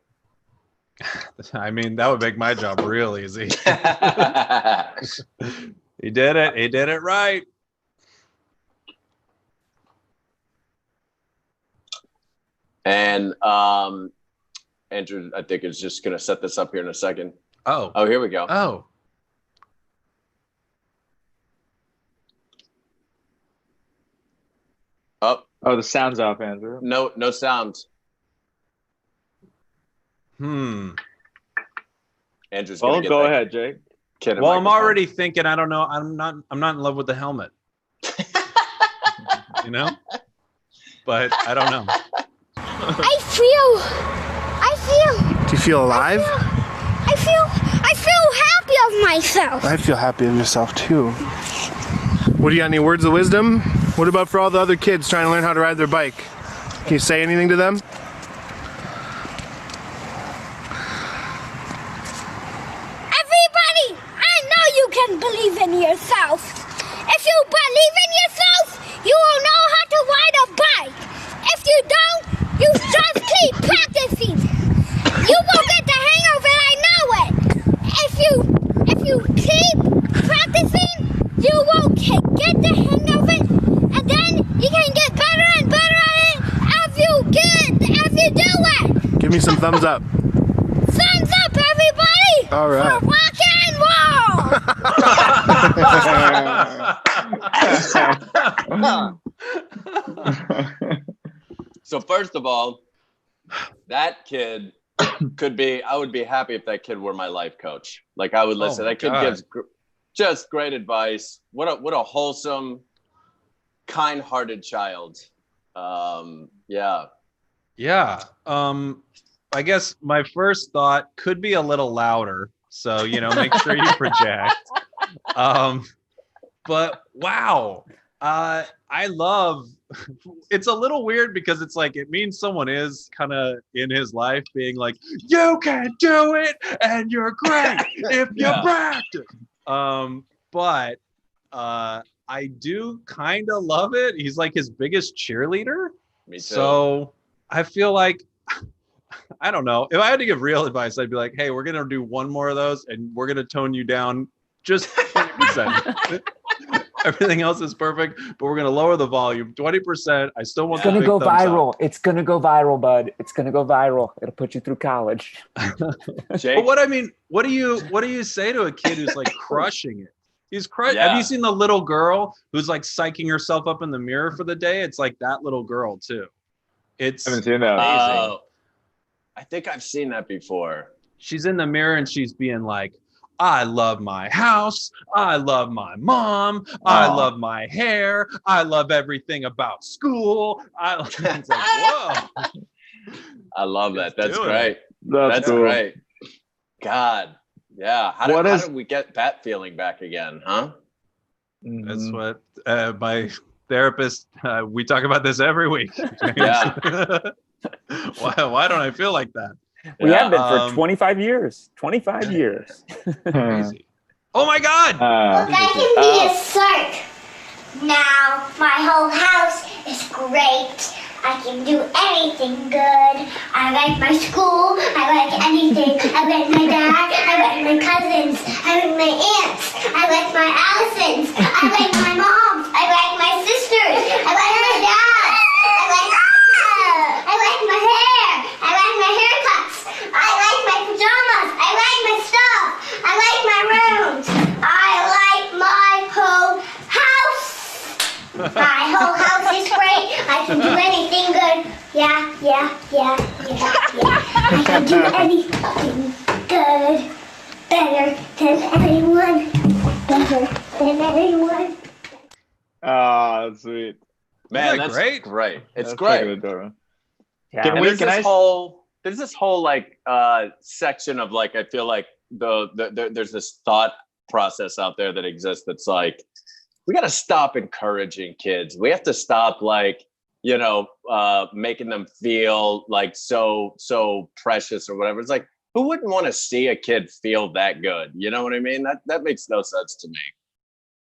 I mean, that would make my job real easy. He did it. He did it right. And Andrew, I think, is just going to set this up here in a second. Oh, here we go. Oh, the sound's off, Andrew. No sound. Andrew's gonna go ahead, Jake. Well, I'm already thinking, I don't know. I'm not in love with the helmet. You know? But I don't know. I feel. Do you feel alive? I feel happy of myself. I feel happy of yourself too. What do you got? Any words of wisdom? What about for all the other kids trying to learn how to ride their bike? Can you say anything to them? Everybody, I know you can believe in yourself. If you believe in yourself, you will know how to ride a bike. If you don't, you just keep practicing. You will get the hang of it, I know it. If you keep practicing, you will get the hang of it, and then you can get better and better at it if you do it. Give me some thumbs up. Thumbs up, everybody! All right. For rock and roll! So first of all, that kid could be, I would be happy if that kid were my life coach. Like, I would listen. That kid gives just great advice. What a wholesome, kind-hearted child. Yeah. I guess my first thought could be a little louder. So, make sure you project. But wow. I love, it's a little weird because it's like, it means someone is kind of in his life being like, you can do it and you're great if you practice. But I do kind of love it. He's like his biggest cheerleader. Me too. So I feel like, I don't know. If I had to give real advice, I'd be like, hey, we're going to do one more of those and we're going to tone you down just 20%. Everything else is perfect, but we're going to lower the volume 20%. I still want it's going to go viral. It's going to go viral, bud. It's going to go viral. It'll put you through college. Jake? But what do you say to a kid who's like crushing it? He's crushing. Yeah. Have you seen the little girl who's like psyching herself up in the mirror for the day? It's like that little girl too. I haven't seen that. I think I've seen that before. She's in the mirror and she's being like, I love my house. I love my mom. I love my hair. I love everything about school. It's like, whoa. I love that. That's great. That's cool. Great. God. Yeah. How did we get that feeling back again, huh? That's what my therapist, we talk about this every week. Yeah. Why don't I feel like that? We have been for 25 years. 25 years. Crazy. Oh my God! Look, I can be a circ. Now my whole house is great. I can do anything good. I like my school. I like anything. I like my dad. I like my cousins. I like my aunts. I like my Allisons. I like my moms. I like my sisters. I like my dad. I like my hair. I like my haircuts. I like my pajamas. I like my stuff. I like my rooms. I like my whole house. My whole house is great. I can do anything good. yeah. I can do anything good, better than anyone. Oh, that's sweet. Man, that's great. It's great. Yeah. There's this whole like section of like, I feel like there's this thought process out there that exists that's like, we got to stop encouraging kids. We have to stop like, making them feel like so precious or whatever. It's like, who wouldn't want to see a kid feel that good? You know what I mean? That makes no sense to me.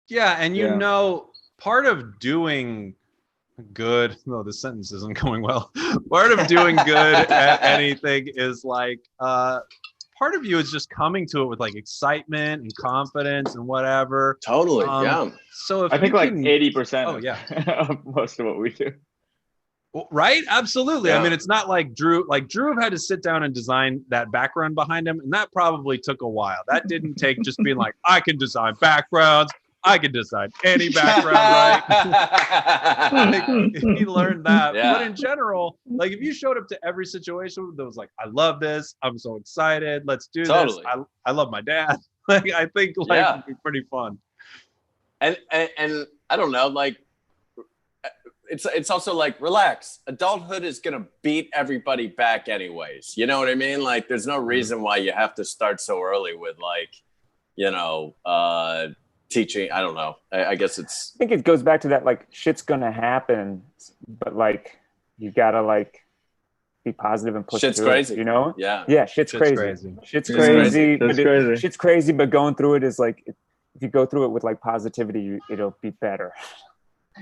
Yeah, and part of doing good, no, the sentence isn't going well. Part of doing good at anything is like part of you is just coming to it with like excitement and confidence and whatever. Totally. Yeah. So if I think like 80% of most of what we do. Right? Absolutely. Yeah. I mean, it's not like Dhruv had to sit down and design that background behind him, and that probably took a while. That didn't take just being like, I can design backgrounds. I can design any background, right? He learned that. Yeah. But in general, like if you showed up to every situation that was like, I love this, I'm so excited, let's do this. I love my dad. Like I think life would be pretty fun. And I don't know, like it's also like, relax. Adulthood is gonna beat everybody back anyways. You know what I mean? Like there's no reason why you have to start so early with like, teaching. I don't know. I guess I think it goes back to that, like shit's gonna happen, but like you gotta like be positive and push shit's through crazy. it, Yeah, shit's crazy. Shit's crazy, but going through it is like, if you go through it with like positivity, it'll be better.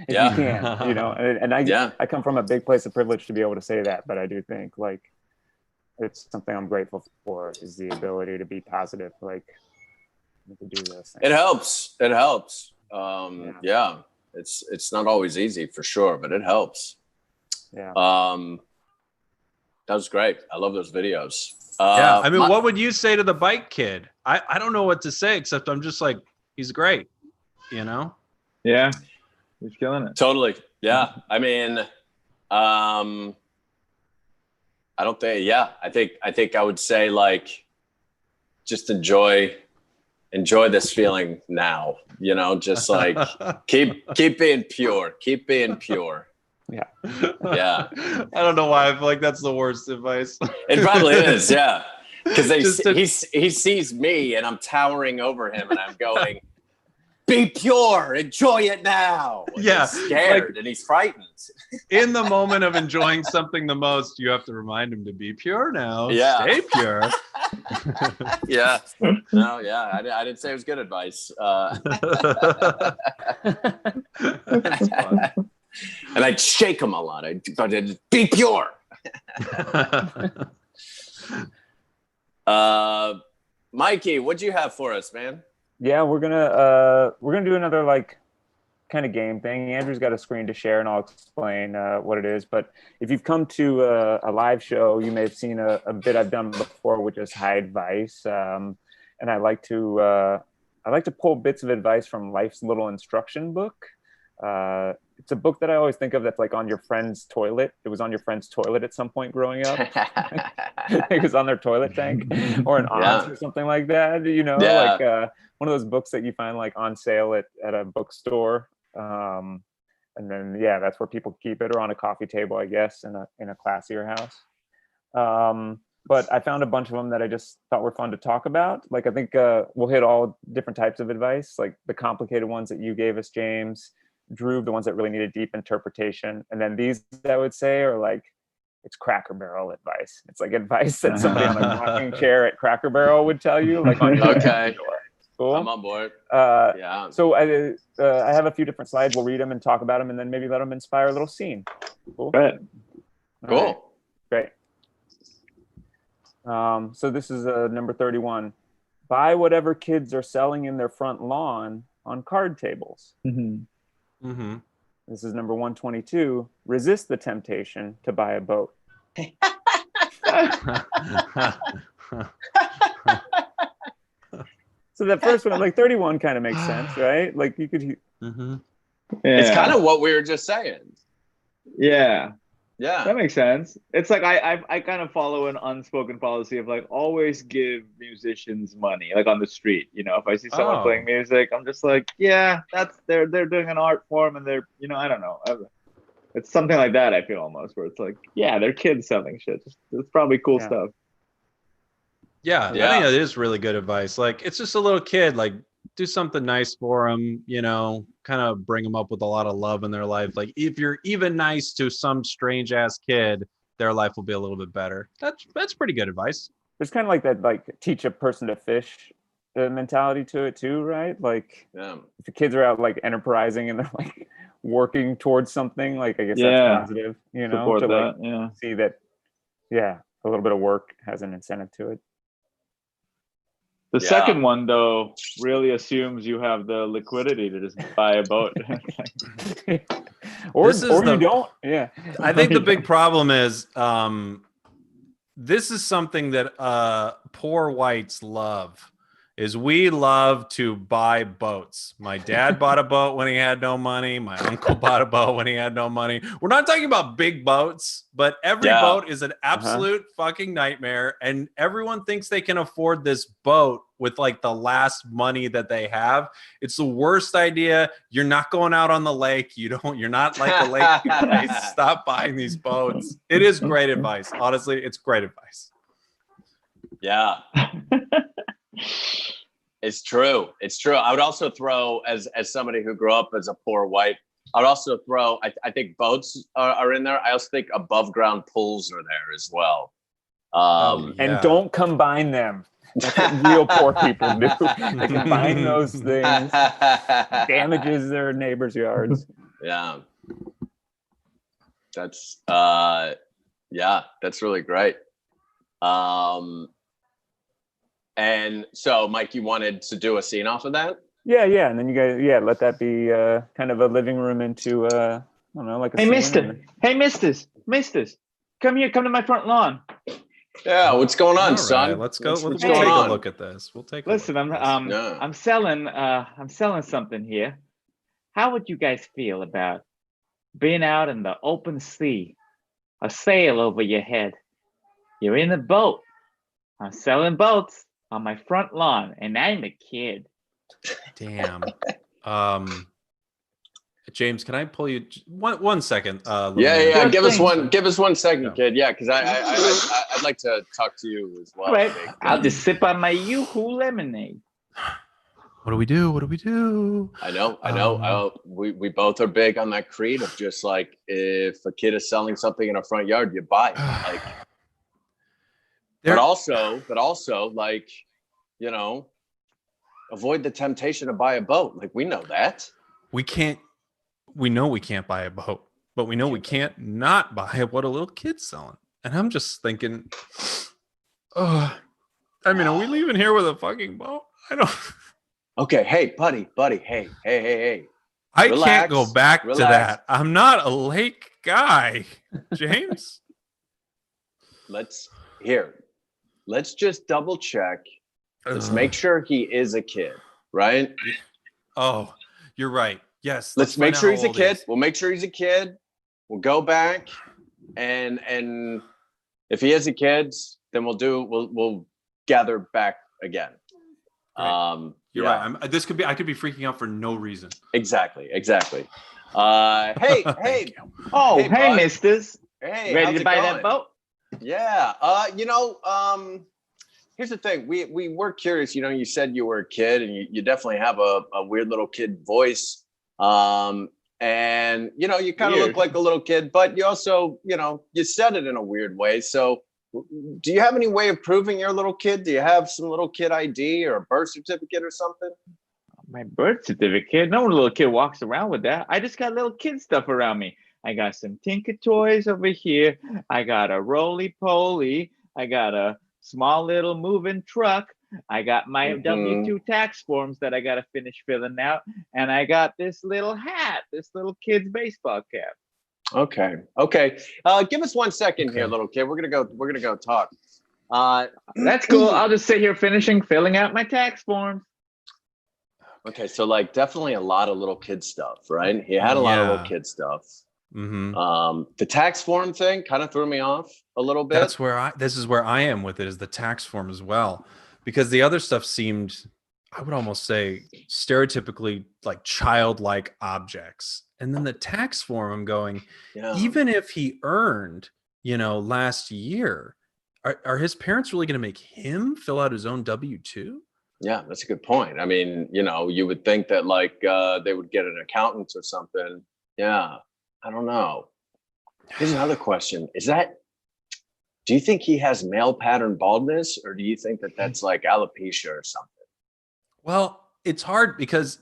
If you can, and I come from a big place of privilege to be able to say that, but I do think like it's something I'm grateful for, is the ability to be positive, like to do those things. It helps. It's not always easy for sure, but it helps. That was great. I love those videos. I mean, what would you say to the bike kid? I don't know what to say, except I'm just like, he's great, Yeah, he's killing it. Totally. Yeah. I mean, I don't think, I think I would say like, just enjoy this feeling now, just like keep being pure. Yeah. I don't know why I feel like that's the worst advice. It probably is. Yeah. Because he sees me and I'm towering over him and I'm going, be pure, enjoy it now. And Yeah. He's scared and he's frightened. In the moment of enjoying something the most, you have to remind him to be pure now. Yeah. Stay pure. Yeah. No, yeah. I didn't say it was good advice. And I'd shake him a lot. I'd be pure. Mikey, what'd you have for us, man? Yeah, we're gonna do another like kind of game thing. Andrew's got a screen to share, and I'll explain what it is. But if you've come to a live show, you may have seen a bit I've done before, which is high advice. And I like to pull bits of advice from life's little instruction book. It's a book that I always think of that's like on your friend's toilet. It was on your friend's toilet at some point growing up. It was on their toilet tank or an aunt's or something like that. Like one of those books that you find like on sale at a bookstore. And then, that's where people keep it, or on a coffee table, I guess, in a classier house. But I found a bunch of them that I just thought were fun to talk about. Like, I think we'll hit all different types of advice, like the complicated ones that you gave us, James, Dhruv, the ones that really needed deep interpretation. And then these, I would say, are like, it's Cracker Barrel advice. It's like advice that somebody on a rocking chair at Cracker Barrel would tell you, like on your Okay. Cool. I'm on board. So I have a few different slides. We'll read them and talk about them, and then maybe let them inspire a little scene. Cool. Right. Cool. Right. Great. So this is number 31. Buy whatever kids are selling in their front lawn on card tables. Mm-hmm. Mm-hmm. This is number 122. Resist the temptation to buy a boat. So that first one, like 31, kind of makes sense, right? Like you could. Mm-hmm. Yeah. It's kind of what we were just saying. Yeah. Yeah. That makes sense. It's like I kind of follow an unspoken policy of like always give musicians money, like on the street. If I see someone playing music, I'm just like, yeah, they're doing an art form, and they're, I don't know. It's something like that. I feel almost where it's like, yeah, they're kids selling shit. It's probably cool stuff. Yeah, I think that is really good advice. Like, it's just a little kid. Like, do something nice for them. Kind of bring them up with a lot of love in their life. Like, if you're even nice to some strange ass kid, their life will be a little bit better. That's pretty good advice. There's kind of like that, like teach a person to fish mentality to it too, right? Like, if the kids are out like enterprising and they're like working towards something, like I guess that's positive. Support to that, like see that, a little bit of work has an incentive to it. The second one, though, really assumes you have the liquidity to just buy a boat. or you don't. Yeah. I think the big problem is this is something that poor whites love. We love to buy boats. My dad bought a boat when he had no money. My uncle bought a boat when he had no money. We're not talking about big boats, but every boat is an absolute fucking nightmare. And everyone thinks they can afford this boat with like the last money that they have. It's the worst idea. You're not going out on the lake. You're not like a lake guy. Stop buying these boats. It is great advice. Honestly, it's great advice. Yeah. It's true. I would also throw, as somebody who grew up as a poor white, I would also throw, I think boats are in there. I also think above ground pools are there as well. And don't combine them. That's what real poor people do. They combine those things. Damages their neighbors' yards. Yeah. That's that's really great. And so, Mike, you wanted to do a scene off of that? Yeah. And then you guys, let that be kind of a living room into, I don't know, like a scene. Hey, misters. Come here. Come to my front lawn. Yeah, what's going on, son? Right, let's go. We'll take a look at this. Listen, I'm selling something here. How would you guys feel about being out in the open sea, a sail over your head? You're in a boat. I'm selling boats on my front lawn, and I'm a kid. Damn. James, can I pull you one second? Yeah. Give us 1 second, kid. Yeah, because I'd like to talk to you as well. Right. I'll just sip on my Yoo-hoo lemonade. What do we do? I know. We both are big on that creed of just like, if a kid is selling something in a front yard, you buy it. Like, but also like, avoid the temptation to buy a boat. Like, we know that. We know we can't buy a boat, but we know we can't not buy what a little kid's selling. And I'm just thinking, are we leaving here with a fucking boat? I don't. Okay, hey, buddy, hey. I can't go back to that. I'm not a lake guy, James. Let's just double check. Let's make sure he is a kid, right? Oh, you're right. Yes. Let's make sure he's a kid. We'll make sure he's a kid. We'll go back, and if he is a kid, then we'll gather back again. Right. You're right. I could be freaking out for no reason. Exactly. Hey. Oh, hey, misters. Hey, ready to buy that boat? Yeah. Here's the thing. We were curious. You said you were a kid, and you definitely have a weird little kid voice. And you kind of look like a little kid, but you also, you said it in a weird way. So do you have any way of proving you're a little kid? Do you have some little kid ID or a birth certificate or something? My birth certificate? No little kid walks around with that. I just got little kid stuff around me. I got some Tinker Toys over here. I got a roly-poly. I got a small little moving truck. I got my W-2 tax forms that I got to finish filling out. And I got this little hat, this little kid's baseball cap. Okay. Give us 1 second here, little kid. We're gonna go talk. That's cool. I'll just sit here filling out my tax forms. Okay, so like definitely a lot of little kid stuff, right? He had a lot of little kid stuff. The tax form thing kind of threw me off a little bit. This is where I am with it, is the tax form as well, because the other stuff seemed, I would almost say, stereotypically like childlike objects. And then the tax form, I'm going, even if he earned, last year, are his parents really going to make him fill out his own W-2? Yeah, that's a good point. I mean, you would think that like they would get an accountant or something. Yeah, I don't know. Here's another question. Do you think he has male pattern baldness, or do you think that that's like alopecia or something? Well, it's hard because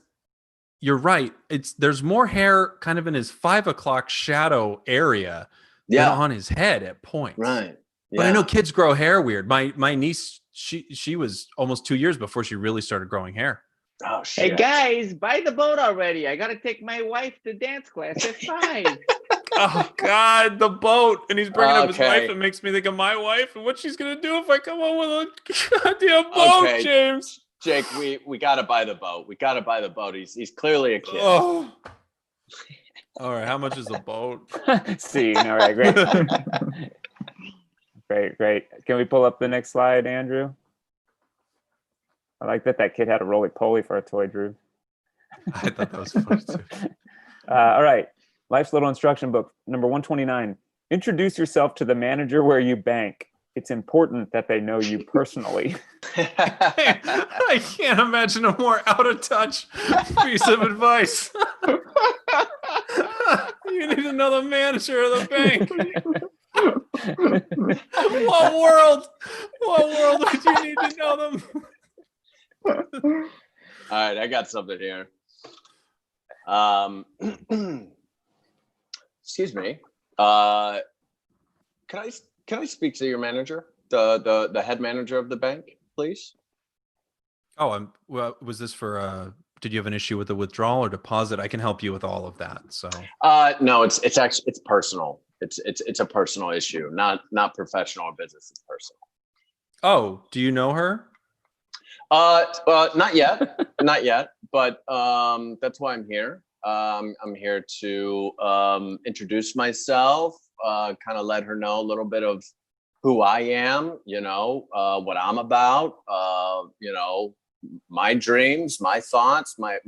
you're right. There's more hair kind of in his 5 o'clock shadow area than on his head at points. Right. Yeah. But I know kids grow hair weird. My niece, she was almost 2 years before she really started growing hair. Oh shit. Hey guys, buy the boat already. I gotta take my wife to dance class at 5. Oh God, the boat. And he's bringing up his wife. It makes me think of my wife and what she's gonna do if I come home with a goddamn boat, James. Jake, we gotta buy the boat. We gotta buy the boat. He's clearly a kid. Oh. All right, how much is the boat? See, all right, great. Great. Can we pull up the next slide, Andrew? I like that kid had a roly-poly for a toy, Dhruv. I thought that was funny too. All right. Life's Little Instruction Book, number 129. Introduce yourself to the manager where you bank. It's important that they know you personally. I can't imagine a more out of touch piece of advice. You need to know the manager of the bank. What world would you need to know them? All right, I got something here. Excuse me. Can I speak to your manager, the head manager of the bank, please? Oh, well, was this for? Did you have an issue with the withdrawal or deposit? I can help you with all of that. So. No, it's personal. It's a personal issue, not professional or business. It's personal. Oh, do you know her? Not yet, but that's why I'm here. I'm here to introduce myself, kind of let her know a little bit of who I am, what I'm about, my dreams, my thoughts, my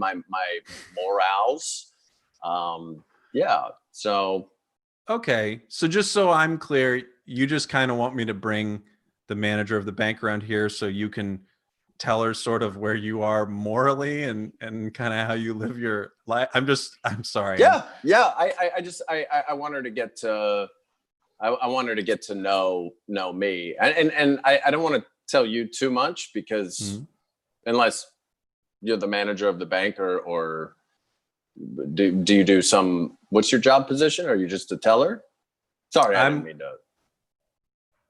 morals. So. Okay. So just so I'm clear, you just kind of want me to bring the manager of the bank around here so you can tell her sort of where you are morally and kind of how you live your life. I'm sorry. Yeah. I want her to get to, I want her to get to know me. And I don't want to tell you too much because unless you're the manager of the bank or do you do what's your job position? Are you just a teller? Sorry, I didn't mean to.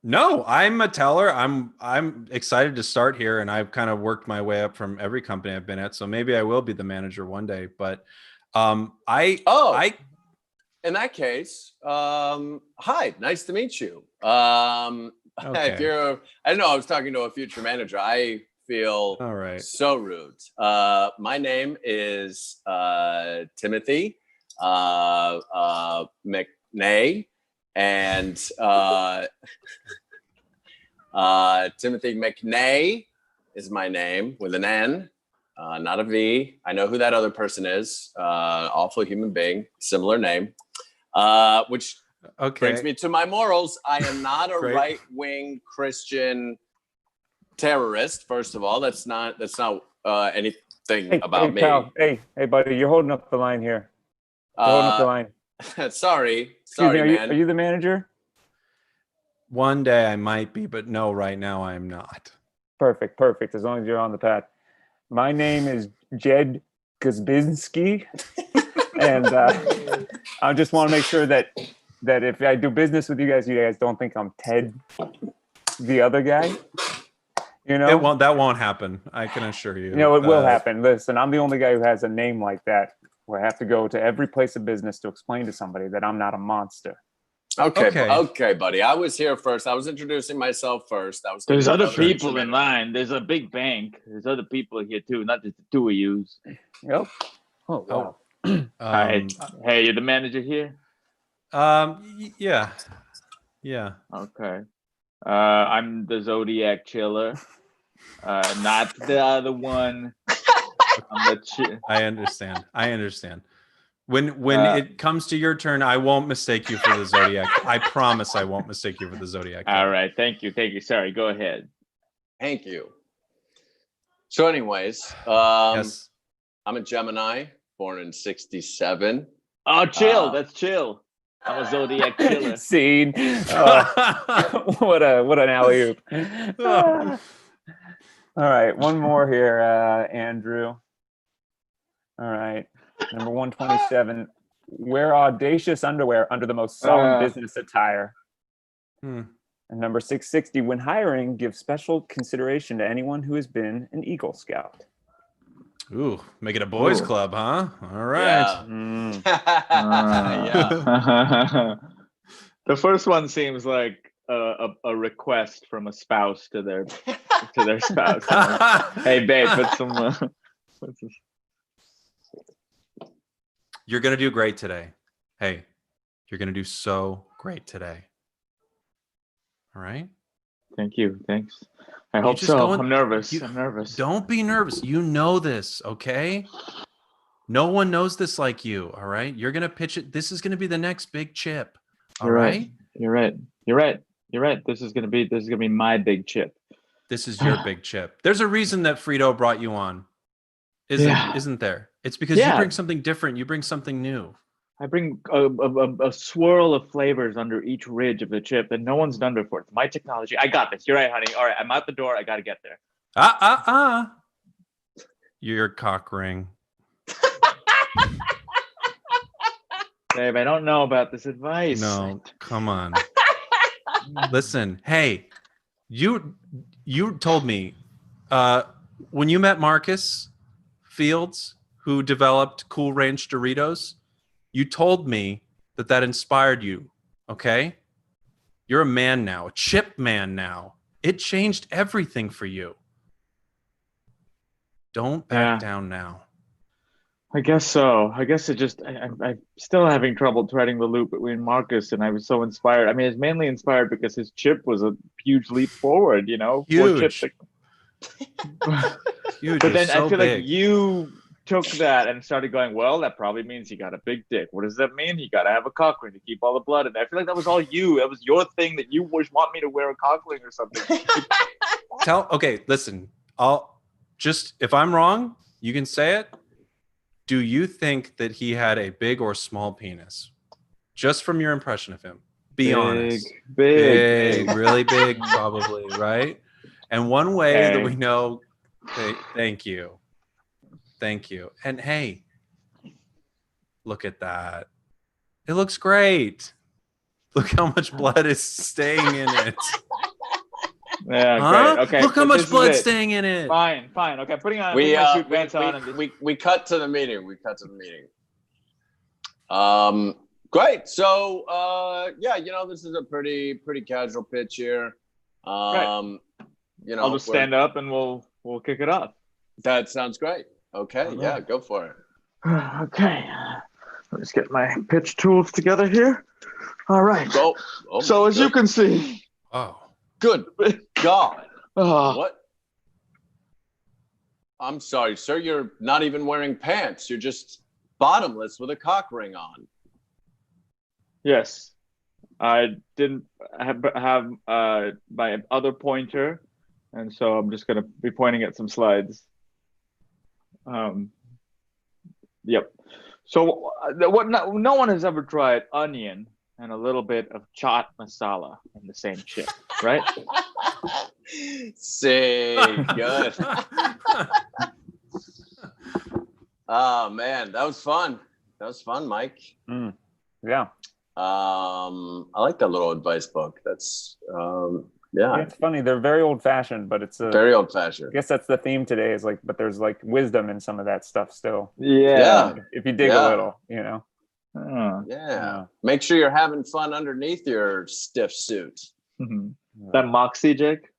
No, I'm a teller. I'm excited to start here, and I've kind of worked my way up from every company I've been at. So maybe I will be the manager one day. But in that case, hi, nice to meet you. Okay. I don't know, I was talking to a future manager. I feel so rude. My name is Timothy McNay. And Timothy McNay is my name with an N, not a V. I know who that other person is. Awful human being, similar name. Which brings me to my morals. I am not a right-wing Christian terrorist. First of all, that's not anything about me. Pal. Hey, buddy, you're holding up the line here. You're holding up the line. Sorry, man. Are you the manager? One day I might be, but no, right now I am not. Perfect. As long as you're on the path. My name is Jed Kuzbinski, and I just want to make sure that if I do business with you guys don't think I'm Ted, the other guy. That won't happen. I can assure you. It will happen. Listen, I'm the only guy who has a name like that. Where I have to go to every place of business to explain to somebody that I'm not a monster. Okay, buddy. I was here first. I was introducing myself first. There's other people in line. There's a big bank. There's other people here too, not just the two of you. Yep. Oh, wow. Hey, you're the manager here? Yeah. Yeah. Okay. I'm the Zodiac Chiller. Not the other one. I understand. When it comes to your turn, I won't mistake you for the Zodiac. I promise I won't mistake you for the Zodiac. All right. Thank you. Sorry. Go ahead. Thank you. So anyways, Yes. I'm a Gemini, born in 1967. Oh, chill. That's chill. I'm a Zodiac Chiller. Scene. What an alley-oop. All right, one more here, Andrew. All right, number 127. Wear audacious underwear under the most solemn business attire. And number 660. When hiring, give special consideration to anyone who has been an Eagle Scout. Ooh, make it a boys' club, huh? All right. Yeah. The first one seems like a request from a spouse to their spouse. Hey, babe, put some. You're gonna do great today. Hey, you're gonna do so great today. All right. Thank you. Thanks. I hope so. I'm nervous. Don't be nervous. You know this, okay? No one knows this like you, all right? You're going to pitch it. This is going to be the next big chip. All right? You're right. This is going to be my big chip. This is your big chip. There's a reason that Frito brought you on. Isn't there? It's because you bring something different. You bring something new. I bring a swirl of flavors under each ridge of the chip that no one's done before. It's my technology. I got this. You're right, honey. All right, I'm out the door. I got to get there. Your cock ring. Babe, I don't know about this advice. No, come on. Listen, hey, you told me when you met Marcus Fields, who developed Cool Ranch Doritos, you told me that inspired you, okay? You're a man now, a chip man now. It changed everything for you. Don't back down now. I guess so. I guess it just, I'm still having trouble threading the loop between Marcus and I was so inspired. I mean, it's mainly inspired because his chip was a huge leap forward, you know? Huge. Huge. But then I feel like you took that and started going, well, that probably means you got a big dick. What does that mean? You got to have a cock ring to keep all the blood in. I feel like that was all you. That was your thing that you want me to wear a cock ring or something. Okay, listen. If I'm wrong, you can say it. Do you think that he had a big or small penis? Just from your impression of him. Be honest. Big. Really big, probably, right? And one way that we know, thank you. And hey, look at that. It looks great. Look how much blood is staying in it. Yeah, great. Okay. Look how much blood's staying in it. Fine. Okay, putting my suit pants on. We cut to the meeting. Great. So this is a pretty casual pitch here. I'll just stand up and we'll kick it off. That sounds great. Okay, yeah, go for it. Okay. Let's get my pitch tools together here. All right. So as you can see. Oh. Good God. What? I'm sorry, sir. You're not even wearing pants. You're just bottomless with a cock ring on. Yes. I didn't have my other pointer, and so I'm just going to be pointing at some slides. Yep. So no one has ever tried onion and a little bit of chaat masala in the same chip, right? See, good. Oh man, that was fun. Mike. Yeah. I like that little advice book. That's yeah, it's funny. They're very old-fashioned, but it's very old-fashioned. I guess that's the theme today. Is like, but there's like wisdom in some of that stuff still. Yeah. If you dig a little, you know. Yeah. Make sure you're having fun underneath your stiff suit. Mm-hmm. That Moxie, Jake?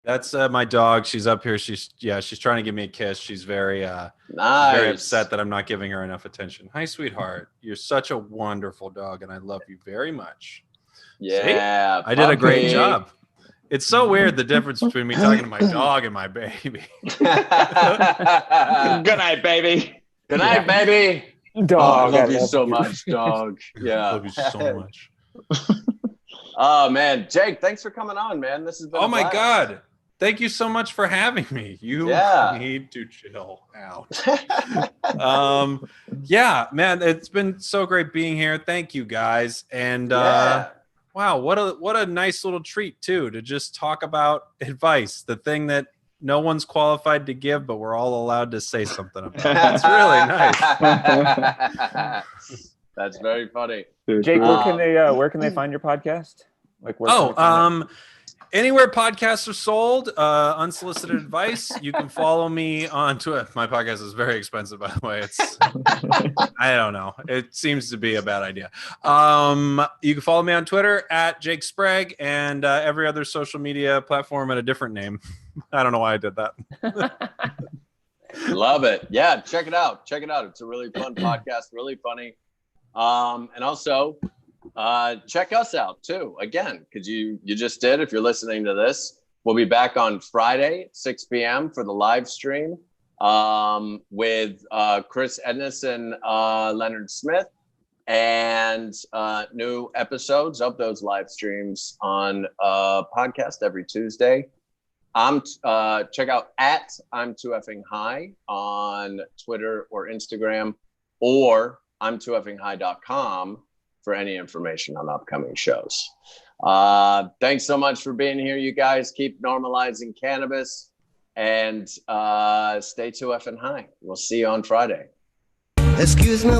That's my dog. She's up here. She's trying to give me a kiss. She's very nice. Very upset that I'm not giving her enough attention. Hi, sweetheart. You're such a wonderful dog, and I love you very much. Yeah, see? I did a great job. It's so weird, the difference between me talking to my dog and my baby. Good night, baby. Good night, baby. Dog, I love you so much, dog. Yeah. I love you so much. Oh, man. Jake, thanks for coming on, man. This has been Oh, my God. Thank you so much for having me. You need to chill out. Yeah, man, it's been so great being here. Thank you, guys. And wow, what a nice little treat too, to just talk about advice, the thing that no one's qualified to give, but we're all allowed to say something about. That's really nice. That's very funny. Jake, where can they find your podcast? Like, anywhere podcasts are sold, Unsolicited Advice. You can follow me on Twitter. My podcast is very expensive, by the way. It's I don't know. It seems to be a bad idea. You can follow me on Twitter at Jake Sprague, and every other social media platform at a different name. I don't know why I did that. Love it. Yeah, check it out. Check it out. It's a really fun podcast, really funny. And also check us out too, again, because you just did. If you're listening to this, we'll be back on Friday 6 p.m. for the live stream with Chris Edness and Leonard Smith, and new episodes of those live streams on podcast every Tuesday. Check out at I'm Too Effing High on Twitter or Instagram, or I'mTooEffingHigh.com for any information on upcoming shows. Thanks so much for being here, you guys. Keep normalizing cannabis, and stay too effing high. We'll see you on Friday. Excuse me.